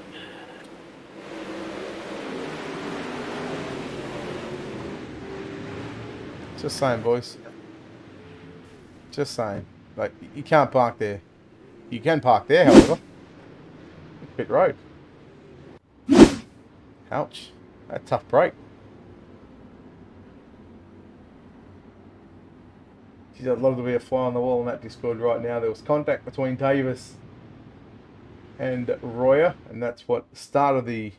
Just saying, boys. Just saying. Like, you can't park there. You can park there, however. Pit road. Ouch. That's a tough break. Geez, I'd love to be a fly on the wall in that Discord right now. There was contact between Davis and Royer, and that's what started the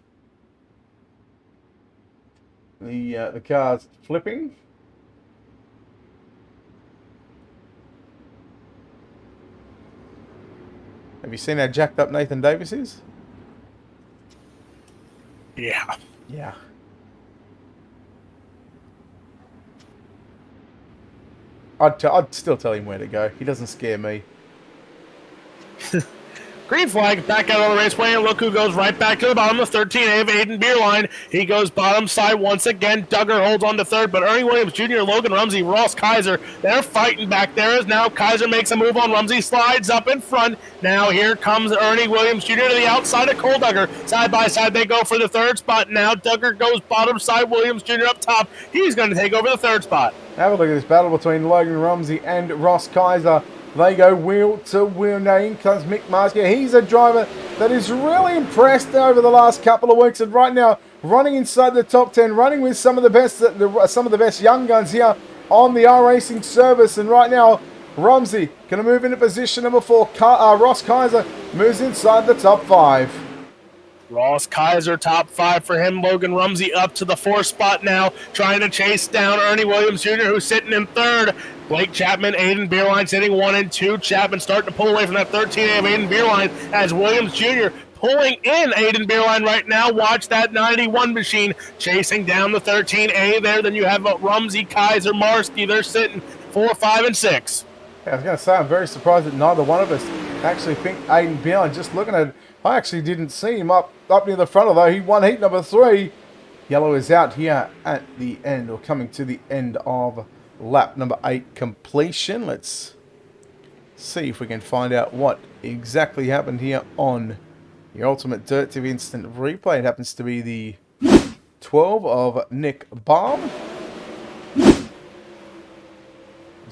cars flipping. Have you seen how jacked up Nathan Davis is? Yeah. Yeah. I'd still tell him where to go. He doesn't scare me. Green flag back out of the raceway, and look who goes right back to the bottom of 13A of Aiden Beerline. He goes bottom side once again. Duggar holds on to third, but Ernie Williams Jr., Logan Rumsey, Ross Kaiser, they're fighting back there as now Kaiser makes a move on Rumsey, slides up in front. Now here comes Ernie Williams Jr. to the outside of Cole Duggar. Side by side they go for the third spot. Now Duggar goes bottom side, Williams Jr. up top. He's going to take over the third spot. Have a look at this battle between Logan Rumsey and Ross Kaiser. They go wheel to wheel. Now in comes Mick Masker. He's a driver that is really impressed over the last couple of weeks, and right now running inside the top 10, running with some of the best young guns here on the iRacing service. And right now, Rumsey going to move into position number 4. Ross Kaiser moves inside the top 5. Ross Kaiser, top 5 for him. Logan Rumsey up to the 4th spot now, trying to chase down Ernie Williams Jr., who's sitting in 3rd. Blake Chapman, Aiden Beerline sitting 1 and 2. Chapman starting to pull away from that 13A of Aiden Beerline as Williams Jr. pulling in Aiden Beerline right now. Watch that 91 machine chasing down the 13A there. Then you have Rumsey, Kaiser, Marsky. They're sitting 4, 5, and 6. Yeah, I was going to say, I'm very surprised that neither one of us actually think Aiden Beerline. Just looking at it, I actually didn't see him up near the front, although he won heat number 3. Yellow is out here at the end, or coming to the end of lap number 8 completion. Let's see if we can find out what exactly happened here on the Ultimate Dirt TV Instant Replay. It happens to be the 12 of Nick Baum. He's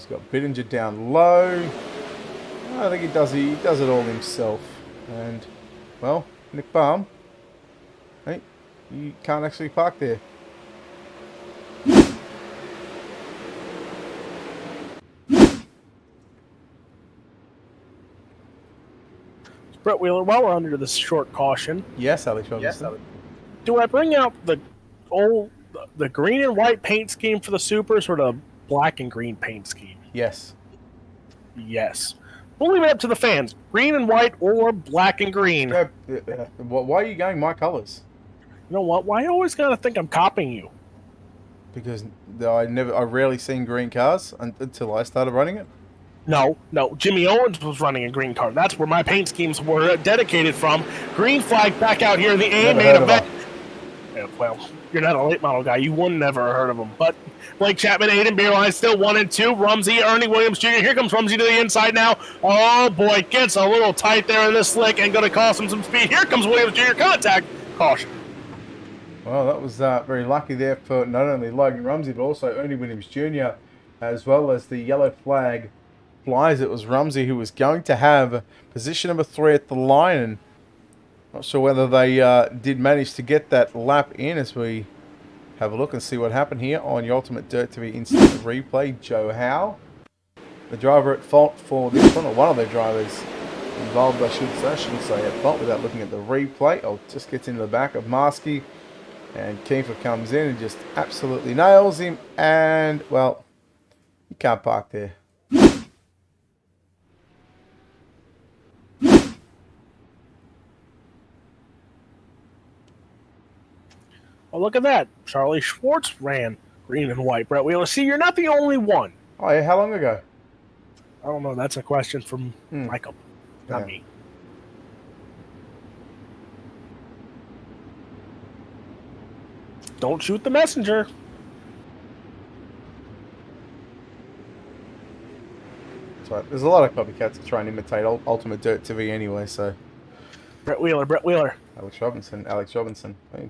got Bittinger down low. I think he does it all himself. And, well, Nick Baum, hey, you can't actually park there. Brett Wheeler, while we're under this short caution, Yes, Alex Robinson. do I bring out the green and white paint scheme for the Supers or the black and green paint scheme? Yes. Yes. We'll leave it up to the fans. Green and white or black and green. Why are you going my colors? You know what? Why you always gotta think I'm copying you? Because I rarely seen green cars until I started running it. No. Jimmy Owens was running a green car. That's where my paint schemes were dedicated from. Green flag back out here in the A main event. Yeah, well, you're not a late model guy. You wouldn't never heard of him. But Blake Chapman, Aiden Beerline still 1 and 2. Rumsey, Ernie Williams Jr. Here comes Rumsey to the inside now. Oh boy, gets a little tight there in this slick and going to cost him some speed. Here comes Williams Jr. Contact. Caution. Well, that was very lucky there for not only Logan Rumsey, but also Ernie Williams Jr., as well as the yellow flag flies. It was Rumsey who was going to have position number 3 at the line, and not sure whether they did manage to get that lap in as we have a look and see what happened here on your Ultimate Dirt TV Instant Replay. Joe Howe, the driver at fault for this one, or one of the drivers involved, I shouldn't say at fault without looking at the replay. Oh, just gets into the back of Marsky, and Kiefer comes in and just absolutely nails him, and, well, you can't park there. Oh, look at that. Charlie Schwartz ran green and white. Brett Wheeler, see, you're not the only one. Oh, yeah, how long ago? I don't know. That's a question from Michael, not me. Don't shoot the messenger. That's right. There's a lot of copycats that try and imitate Ultimate Dirt TV anyway, so. Brett Wheeler. Alex Robinson.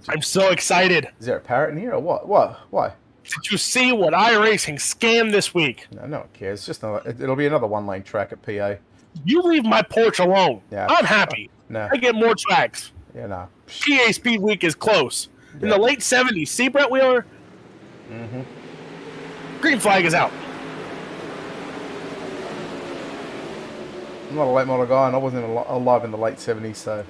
I'm so excited. Is there a parrot in here or what? Why? Did you see what iRacing scammed this week? No one cares. It'll be another one-lane track at PA. You leave my porch alone. Yeah. I'm happy. No. I get more tracks. Yeah, no. PA Speed Week is close. In the late 70s. See, Brett Wheeler? Mm-hmm. Green flag is out. I'm not a late model guy, and I wasn't alive in the late 70s, so.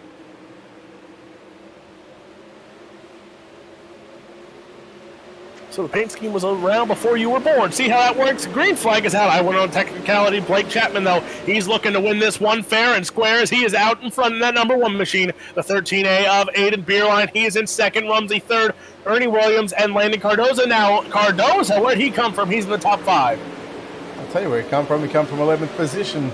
So the paint scheme was around before you were born. See how that works? Green flag is out. I went on technicality. Blake Chapman, though, he's looking to win this one fair and square as he is out in front of that number 1 machine. The 13A of Aiden Beerline. He is in second. Rumsey third. Ernie Williams and Landon Cardoza. Now, Cardoza, where'd he come from? He's in the top 5. I'll tell you where he come from. He come from 11th position.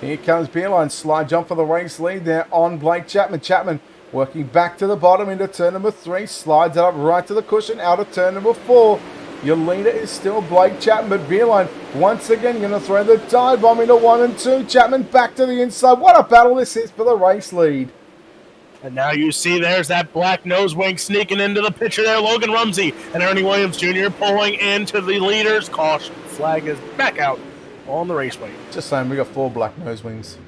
Here comes Beeline. Slide jump for the race lead there on Blake Chapman. Chapman working back to the bottom into turn number 3. Slides it up right to the cushion out of turn number 4. Your leader is still Blake Chapman, but Beeline once again going to throw the dive bomb into 1 and 2. Chapman back to the inside. What a battle this is for the race lead. And now you see there's that black nose wing sneaking into the picture there. Logan Rumsey and Ernie Williams Jr. pulling into the leaders. Caution flag is back out on the raceway. Just saying, we got 4 black nose wings.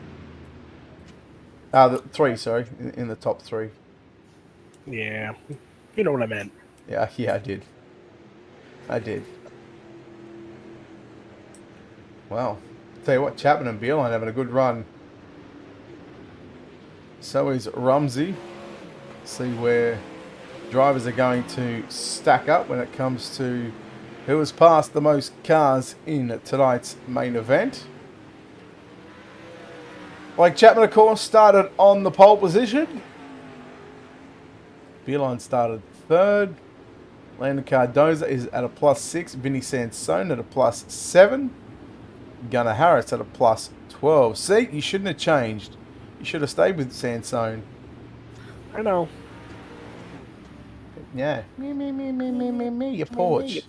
3, sorry, in the top 3. Yeah, you know what I meant. Yeah, I did. Well, tell you what, Chapman and Beeline having a good run. So is Rumsey. See where drivers are going to stack up when it comes to who has passed the most cars in tonight's main event. Blake Chapman, of course, started on the pole position. Beeline started 3rd. Landon Cardoza is at a +6. Vinny Sansone at a +7. Gunnar Harris at a +12. See, you shouldn't have changed. You should have stayed with Sansone. I know. Yeah. Me, your porch.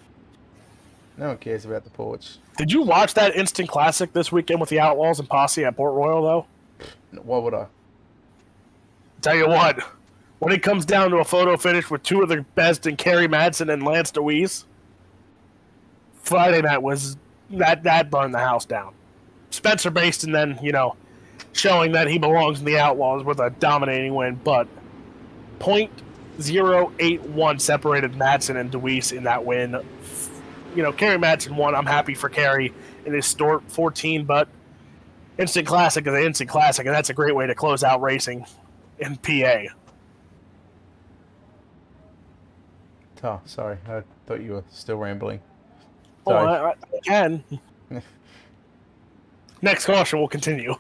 No one cares about the porch. Did you watch that instant classic this weekend with the Outlaws and Posse at Port Royal, though? Why would I? Tell you what, when it comes down to a photo finish with 2 of the best in Kerry Madsen and Lance DeWeese, Friday night was that burned the house down. Spencer Baston then, showing that he belongs in the Outlaws with a dominating win, but .081 separated Madsen and DeWeese in that win. Kerry Madsen won. I'm happy for Kerry in his 14, but instant classic is an instant classic, and that's a great way to close out racing in PA. Oh, sorry. I thought you were still rambling. Oh, Sorry. I can. Next caution will continue.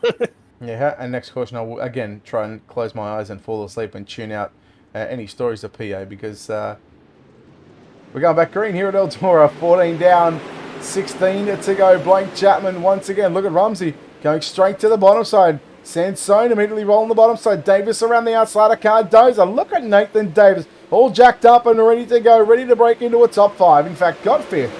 Yeah, and next question, I will again try and close my eyes and fall asleep and tune out any stories of PA because we're going back green here at Eldora. 14 down, 16 to go. Blake Chapman once again. Look at Rumsey going straight to the bottom side. Sansone immediately rolling the bottom side. Davis around the outside of Cardoza. Look at Nathan Davis. All jacked up and ready to go. Ready to break into a top 5. In fact, got 5th.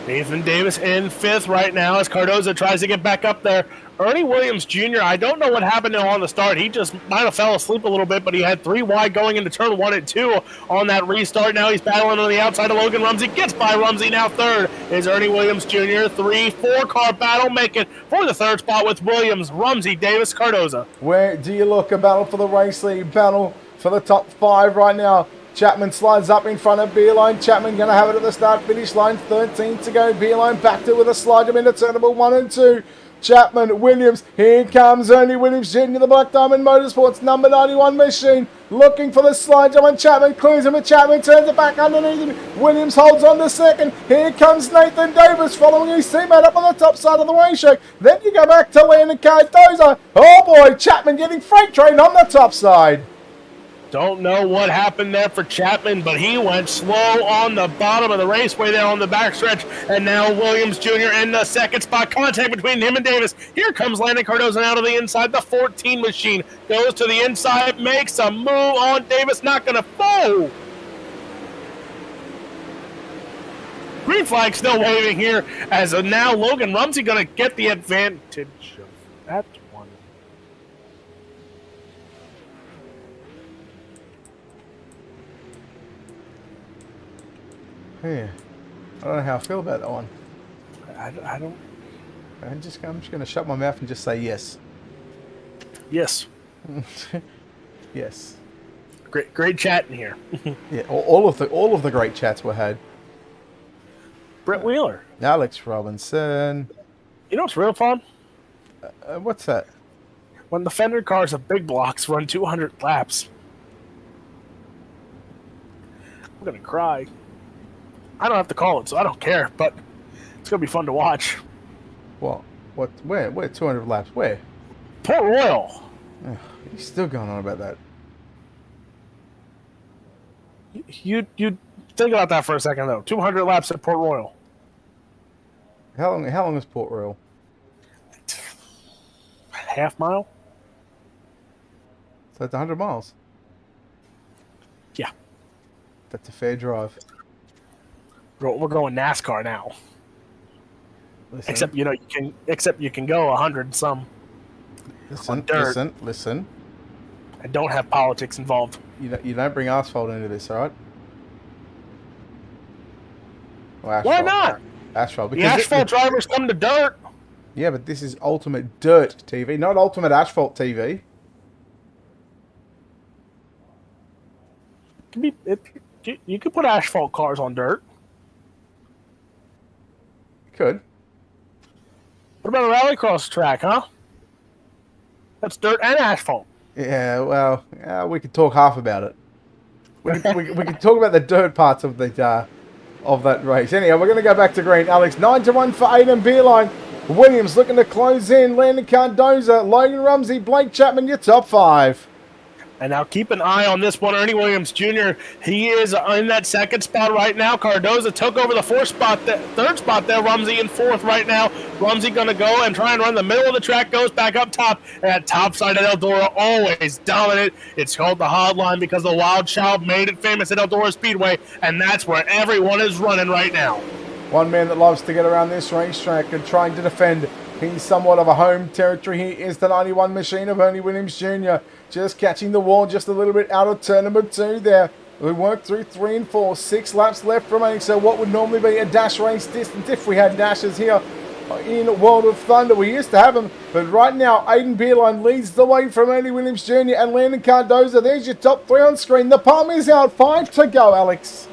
Nathan Davis in 5th right now as Cardoza tries to get back up there. Ernie Williams Jr., I don't know what happened to him on the start. He just might have fell asleep a little bit, but he had 3 wide going into turn 1 and 2 on that restart. Now he's battling on the outside of Logan Rumsey. Gets by Rumsey. Now 3rd is Ernie Williams Jr. 4-car battle. Make it for the 3rd spot with Williams, Rumsey, Davis, Cardoza. Where do you look? A battle for the race lead. Battle for the top 5 right now. Chapman slides up in front of Beeline. Chapman going to have it at the start-finish line. 13 to go. Beeline back to with a slide into turn number 1 and 2. Chapman, Williams, here comes Ernie Williams Jr., the Black Diamond Motorsports number 91 machine, looking for the slide jump, and Chapman clears him, and Chapman turns it back underneath him. Williams holds on to 2nd. Here comes Nathan Davis, following his teammate up on the top side of the racetrack. Then you go back to Landon Cardoza. Oh boy, Chapman getting freight train on the top side. Don't know what happened there for Chapman, but he went slow on the bottom of the raceway there on the backstretch. And now Williams Jr. in the 2nd spot. Contact between him and Davis. Here comes Landon Cardoza out of the inside. The 14 machine goes to the inside, makes a move on Davis. Not going to fall. Green flag still waving here as now Logan Rumsey going to get the advantage of that one. Yeah, I don't know how I feel about that one. I don't. I'm just going to shut my mouth and just say yes. Yes. Yes. Great chat in here. Yeah, all of the great chats were had. Brett Wheeler. Alex Robinson. You know what's real fun? What's that? When the Fender cars of big blocks run 200 laps. I'm going to cry. I don't have to call it, so I don't care, but it's going to be fun to watch. What? Where? 200 laps? Where? Port Royal. He's still going on about that. You think about that for a second, though. 200 laps at Port Royal. How long is Port Royal? half mile. So it's 100 miles. Yeah. That's a fair drive. We're going NASCAR now. Listen, Except you can go 100 and some. listen, on dirt. listen. I don't have politics involved. You don't bring asphalt into this, all right? Or Why not? Asphalt. The asphalt drivers come to dirt. Yeah, but this is Ultimate Dirt TV, not Ultimate Asphalt TV. You could put asphalt cars on dirt. You could. What about a rallycross track, huh? That's dirt and asphalt. Yeah, well, we could talk half about it. We could talk about the dirt parts of the of that race. Anyhow, we're going to go back to green. Alex, 9-1 for Aiden Beerline. Williams looking to close in. Landon Cardoza, Logan Rumsey, Blake Chapman, your top 5. And now keep an eye on this one, Ernie Williams Jr. He is in that second spot right now. Cardoza took over the third spot there. Rumsey in 4th right now. Rumsey going to go and try and run the middle of the track, goes back up top. And that top side at Eldora, always dominant. It's called the hard line because the Wild Child made it famous at Eldora Speedway, and that's where everyone is running right now. One man that loves to get around this racetrack and trying to defend. He's somewhat of a home territory. He is the 91 machine of Ernie Williams Jr. Just catching the wall just a little bit out of turn number 2 there. We worked through 3 and 4. 6 laps left remaining. So what would normally be a dash race distance if we had dashes here in World of Thunder. We used to have them. But right now, Aiden Beerline leads the way from Ernie Williams Jr. and Landon Cardoza. There's your top 3 on screen. The palm is out. 5 to go, Alex.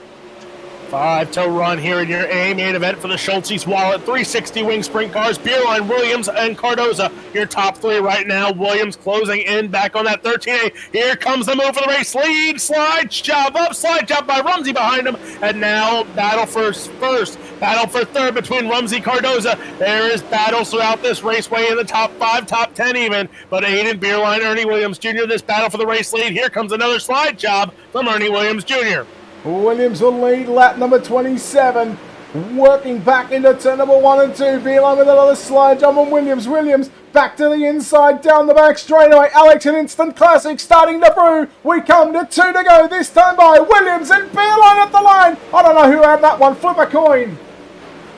5 to run here in your A main event for the Schultzie's Wallet. 360 wing sprint cars. Beerline, Williams, and Cardoza. Your top 3 right now. Williams closing in back on that 13A. Here comes the move for the race. Lead, slide, job up, slide job by Rumsey behind him. And now battle for first, battle for third between Rumsey, Cardoza. There is battles throughout this raceway in the top 5, top 10 even. But Aiden Beerline, Ernie Williams Jr. This battle for the race lead. Here comes another slide job from Ernie Williams Jr. Williams will lead lap number 27. Working back into turn number 1 and 2. Beerline with another slide jump on Williams. Williams back to the inside, down the back straightaway. Alex, an instant classic starting to brew. We come to 2 to go. This time by Williams and Beerline at the line. I don't know who had that one. Flip a coin.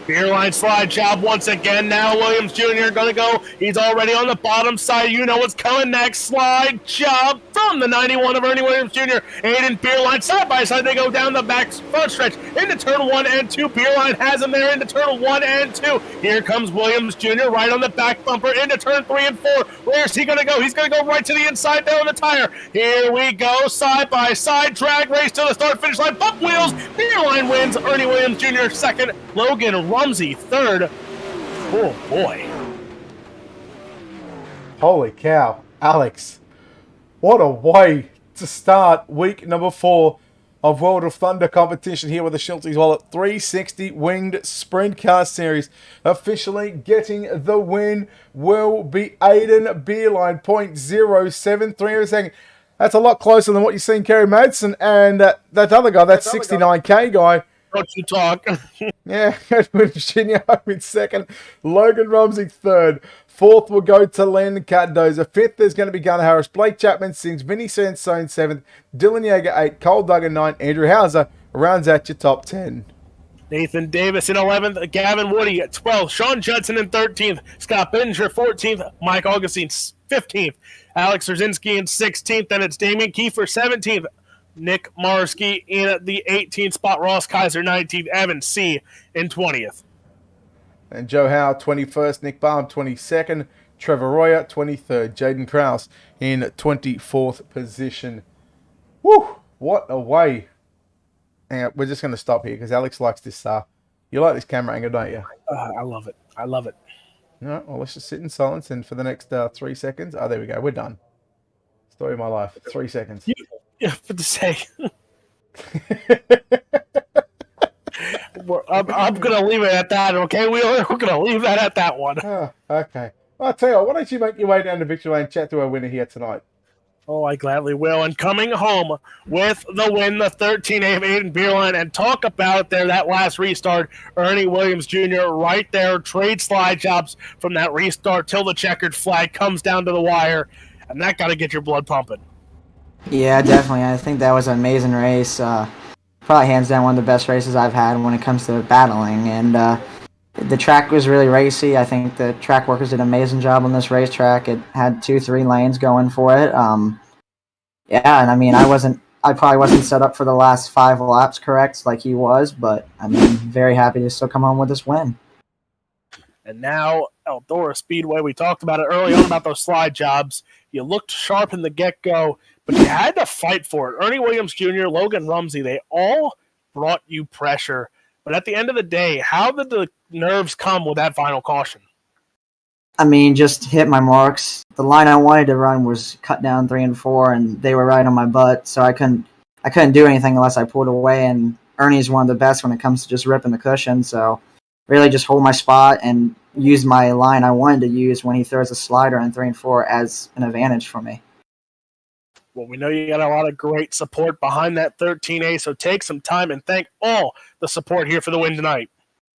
Beerline slide job once again. Now Williams Jr. going to go. He's already on the bottom side. You know what's coming next. Slide job from the 91 of Ernie Williams Jr. Aiden Beerline side by side. They go down the back front stretch into turn 1 and 2. Beerline has him there into turn 1 and 2. Here comes Williams Jr. right on the back bumper into turn 3 and 4. Where's he going to go? He's going to go right to the inside there on the tire. Here we go. Side by side drag race to the start finish line. Bump wheels. Beerline wins. Ernie Williams Jr. second. Logan Rumsey third. Oh boy. Holy cow. Alex, what a way to start week number 4 of World of Thunder competition here with the Schultzie's Wallet 360 Winged Sprint Car Series. Officially getting the win will be Aiden Beerline, 0.073 a second. That's a lot closer than what you've seen Kerry Madsen and that other guy, that 69K guy. Don't you talk. Yeah, Virginia home in second. Logan Rumsey third. 4th will go to Landon Cardoza. 5th there's going to be Gunnar Harris. Blake Chapman 6th. Vinny Sansone 7th. Dylan Yeager 8th. Cole Duggan 9th. Andrew Hauser rounds out your top 10. Nathan Davis in 11th. Gavin Woody at 12th. Sean Judson in 13th. Scott Binger 14th. Mike Augustine 15th. Alex Rzinski in 16th. Then it's Damian Kiefer 17th. Nick Marsky in the 18th spot. Ross Kaiser 19th. Evan C. in 20th. And Joe Howe 21st. Nick Baum 22nd. Trevor Royer 23rd. Jaden Krause in 24th position. Woo! What a way. And we're just going to stop here because Alex likes this. You like this camera angle, don't you? I love it. I love it. All right, well, let's just sit in silence. And for the next 3 seconds. Oh, there we go. We're done. Story of my life. 3 seconds. Yeah, for the sake. I'm going to leave it at that, okay? We're going to leave that at that one. Oh, okay. Well, I'll tell you what, why don't you make your way down to Victory Lane and chat to our winner here tonight? Oh, I gladly will. And coming home with the win, the 13A of Aiden Bierlein, and talk about there that last restart, Ernie Williams Jr. right there, trade slide jobs from that restart till the checkered flag comes down to the wire, and that got to get your blood pumping. Yeah, definitely. I think that was an amazing race. Probably hands down one of the best races I've had when it comes to battling. And the track was really racy. I think the track workers did an amazing job on this racetrack. It had 2-3 lanes going for it. Yeah, and I mean, I probably wasn't set up for the last 5 laps correct like he was, but I mean, very happy to still come home with this win. And now, Eldora Speedway, we talked about it early on about those slide jobs. You looked sharp in the get-go, but you had to fight for it. Ernie Williams Jr., Logan Rumsey, they all brought you pressure. But at the end of the day, how did the nerves come with that final caution? I mean, just hit my marks. The line I wanted to run was cut down 3 and 4, and they were right on my butt, so I couldn't do anything unless I pulled away, and Ernie's one of the best when it comes to just ripping the cushion, so really just hold my spot and use my line I wanted to use when he throws a slider in 3 and 4 as an advantage for me. Well, we know you got a lot of great support behind that 13A, so take some time and thank all the support here for the win tonight.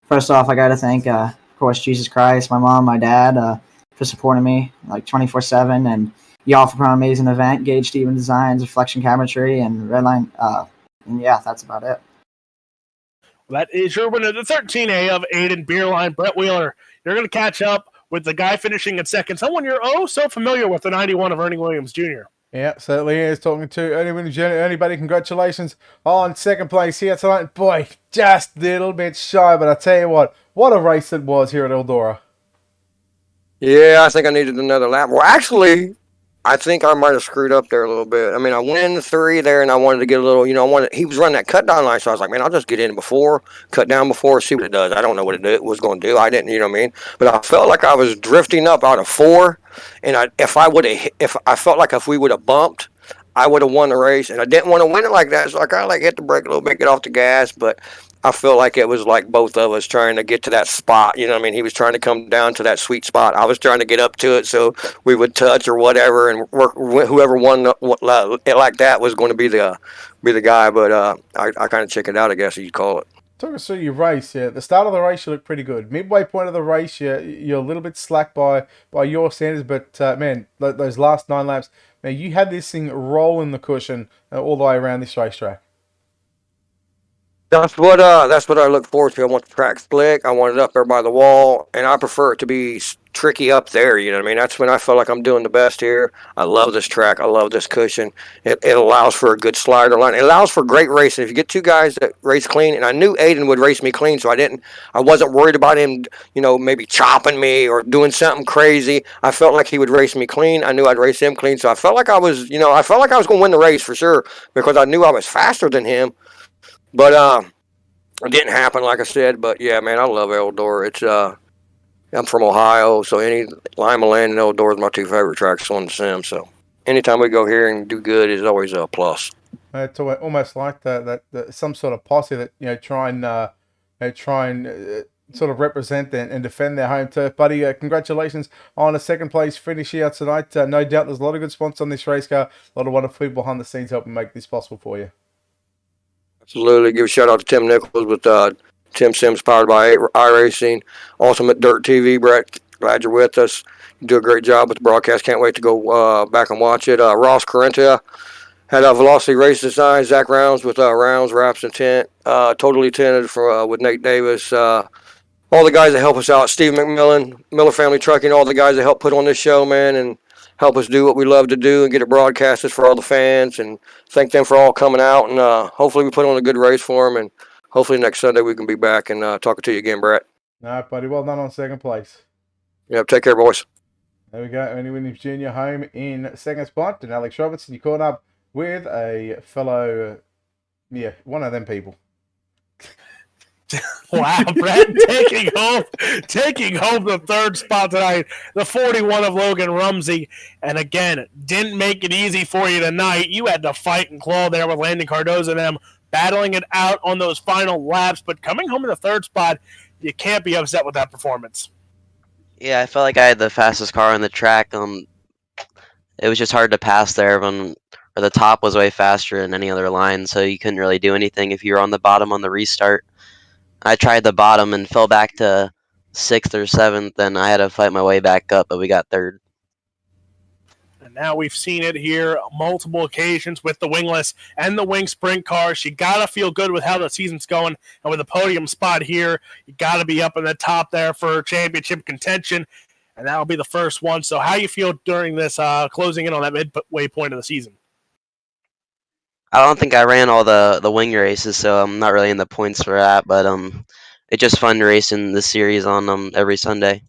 First off, I got to thank, of course, Jesus Christ, my mom, my dad, for supporting me like 24/7, and y'all for an amazing event, Gage Steven Designs, Reflection Cabinetry, and Redline. And yeah, that's about it. Well, that is your winner, the 13A of Aiden Bierlein, Brett Wheeler. You're going to catch up with the guy finishing in second, someone you're so familiar with, the 91 of Ernie Williams Jr. Yeah, certainly is. Talking to Ernie Williams Jr. Anybody, congratulations on second place here tonight. Boy, just a little bit shy, but I tell you what a race it was here at Eldora. Yeah, I think I needed another lap. Well, actually, I think I might have screwed up there a little bit. I mean, I went in the 3 there, and I wanted to get a little, he was running that cut down line, so I was like, man, I'll just get in before, cut down before, see what it does. I don't know what it was going to do. I didn't, you know what I mean? But I felt like I was drifting up out of 4, and I felt like if we would have bumped, I would have won the race, and I didn't want to win it like that, so I kind of like hit the brake a little bit, get off the gas, but I feel like it was like both of us trying to get to that spot. You know what I mean? He was trying to come down to that sweet spot. I was trying to get up to it so we would touch or whatever, and whoever won it like that was going to be the guy. But I kind of chickened out, I guess you'd call it. Talk us through your race. Yeah, the start of the race you look pretty good. Midway point of the race, you're a little bit slack by your standards, but man, those last 9 laps, man, you had this thing rolling the cushion all the way around this racetrack. That's what I look forward to. I want the track slick. I want it up there by the wall, and I prefer it to be tricky up there. You know what I mean? That's when I feel like I'm doing the best here. I love this track. I love this cushion. It allows for a good slider line. It allows for great racing. If you get 2 guys that race clean, and I knew Aiden would race me clean, so I wasn't worried about him, maybe chopping me or doing something crazy. I felt like he would race me clean. I knew I'd race him clean, so I felt like I was going to win the race for sure because I knew I was faster than him. But it didn't happen, like I said. But yeah, man, I love Eldora. It's I'm from Ohio, so any Lima Land and Eldora is my 2 favorite tracks on the sim. So anytime we go here and do good is always a plus. It's almost like that some sort of posse that try and sort of represent and defend their home turf. Buddy, congratulations on a second place finish here tonight. No doubt there's a lot of good sponsors on this race car. A lot of wonderful people behind the scenes helping make this possible for you. Absolutely. Give a shout out to Tim Nichols with Tim Sims powered by iRacing. UltimateDirtTV, Brett, glad you're with us. You do a great job with the broadcast. Can't wait to go back and watch it. Ross Corinthia had Velocity Race Design. Zach Rounds with Rounds, Wraps, and Tent. Totally Tinted with Nate Davis. All the guys that help us out. Steve McMillan, Miller Family Trucking, all the guys that help put on this show, man, and help us do what we love to do and get it broadcasted for all the fans, and thank them for all coming out, and hopefully we put on a good race for them, and hopefully next Sunday we can be back and talking to you again, Brett. All right, buddy. Well done on second place. Yep, take care, boys. There we go. Ernie Williams Jr. home in second spot, and Alex Robertson, you caught up with a fellow, one of them people. Wow, Brett taking home the 3rd spot tonight, the 41 of Logan Rumsey. And again, didn't make it easy for you tonight. You had to fight and claw there with Landon Cardozo and them, battling it out on those final laps. But coming home in the 3rd spot, you can't be upset with that performance. Yeah, I felt like I had the fastest car on the track. it was just hard to pass there. Everyone, or the top was way faster than any other line, so you couldn't really do anything if you were on the bottom on the restart. I tried the bottom and fell back to 6th or 7th, and I had to fight my way back up, but we got 3rd. And now we've seen it here multiple occasions with the wingless and the wing sprint cars. You got to feel good with how the season's going. And with a podium spot here, you got to be up in the top there for championship contention. And that'll be the first one. So how you feel during this closing in on that midway point of the season? I don't think I ran all the wing races, so I'm not really in the points for that, but it's just fun racing this series on every Sunday.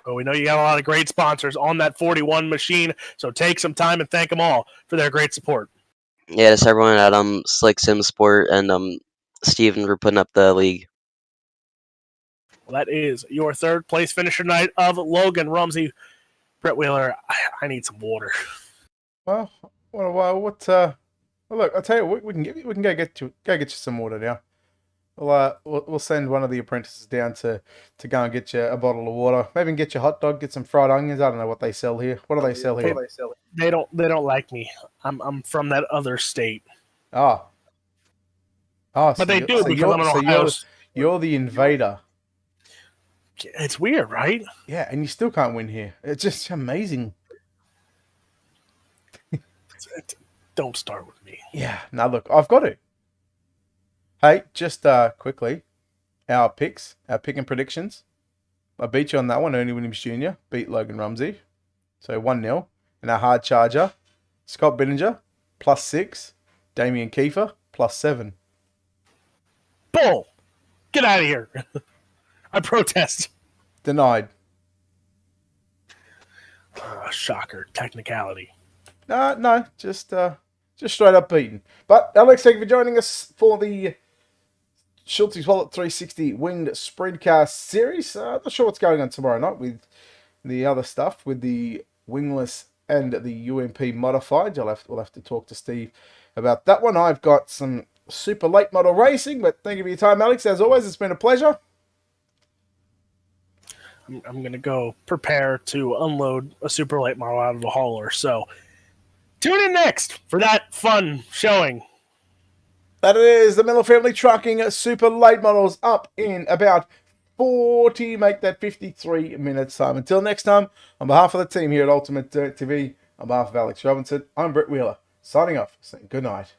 Well, we know you got a lot of great sponsors on that 41 machine, so take some time and thank them all for their great support. Yeah, just everyone at Slick Sim Sport and Steven for putting up the league. Well, that is your third place finisher night of Logan Rumsey. Brett Wheeler, I need some water. Well, look, I'll tell you, we can go get you some water now. We'll send one of the apprentices down to go and get you a bottle of water. Maybe get you a hot dog, get some fried onions. I don't know what they sell here. What do they sell here? They don't like me. I'm from that other state. Oh, but they do because I'm in Ohio. You're the invader. It's weird, right? Yeah, and you still can't win here. It's just amazing. Don't start with me. Yeah, now look, I've got it. Hey, just quickly, our pick and predictions. I beat you on that one. Ernie Williams Jr. beat Logan Rumsey. So 1-0. And our hard charger, Scott Bittinger, +6. Damian Kiefer, +7. Bull! Get out of here. I protest. Denied. Shocker. Technicality. No, just straight up beaten. But Alex, thank you for joining us for the Schultzie's Wallet 360 Winged Sprintcars series. I'm not sure what's going on tomorrow night with the other stuff, with the wingless and the UMP modified. We'll have to talk to Steve about that one. I've got some super late model racing, but thank you for your time, Alex. As always, it's been a pleasure. I'm going to go prepare to unload a super late model out of the hauler. So tune in next for that fun showing. That is the Miller Family Trucking Super Late Models up in about 40, make that 53 minutes time. Until next time, on behalf of the team here at Ultimate Dirt TV, on behalf of Alex Robinson, I'm Brett Wheeler, signing off, saying good night.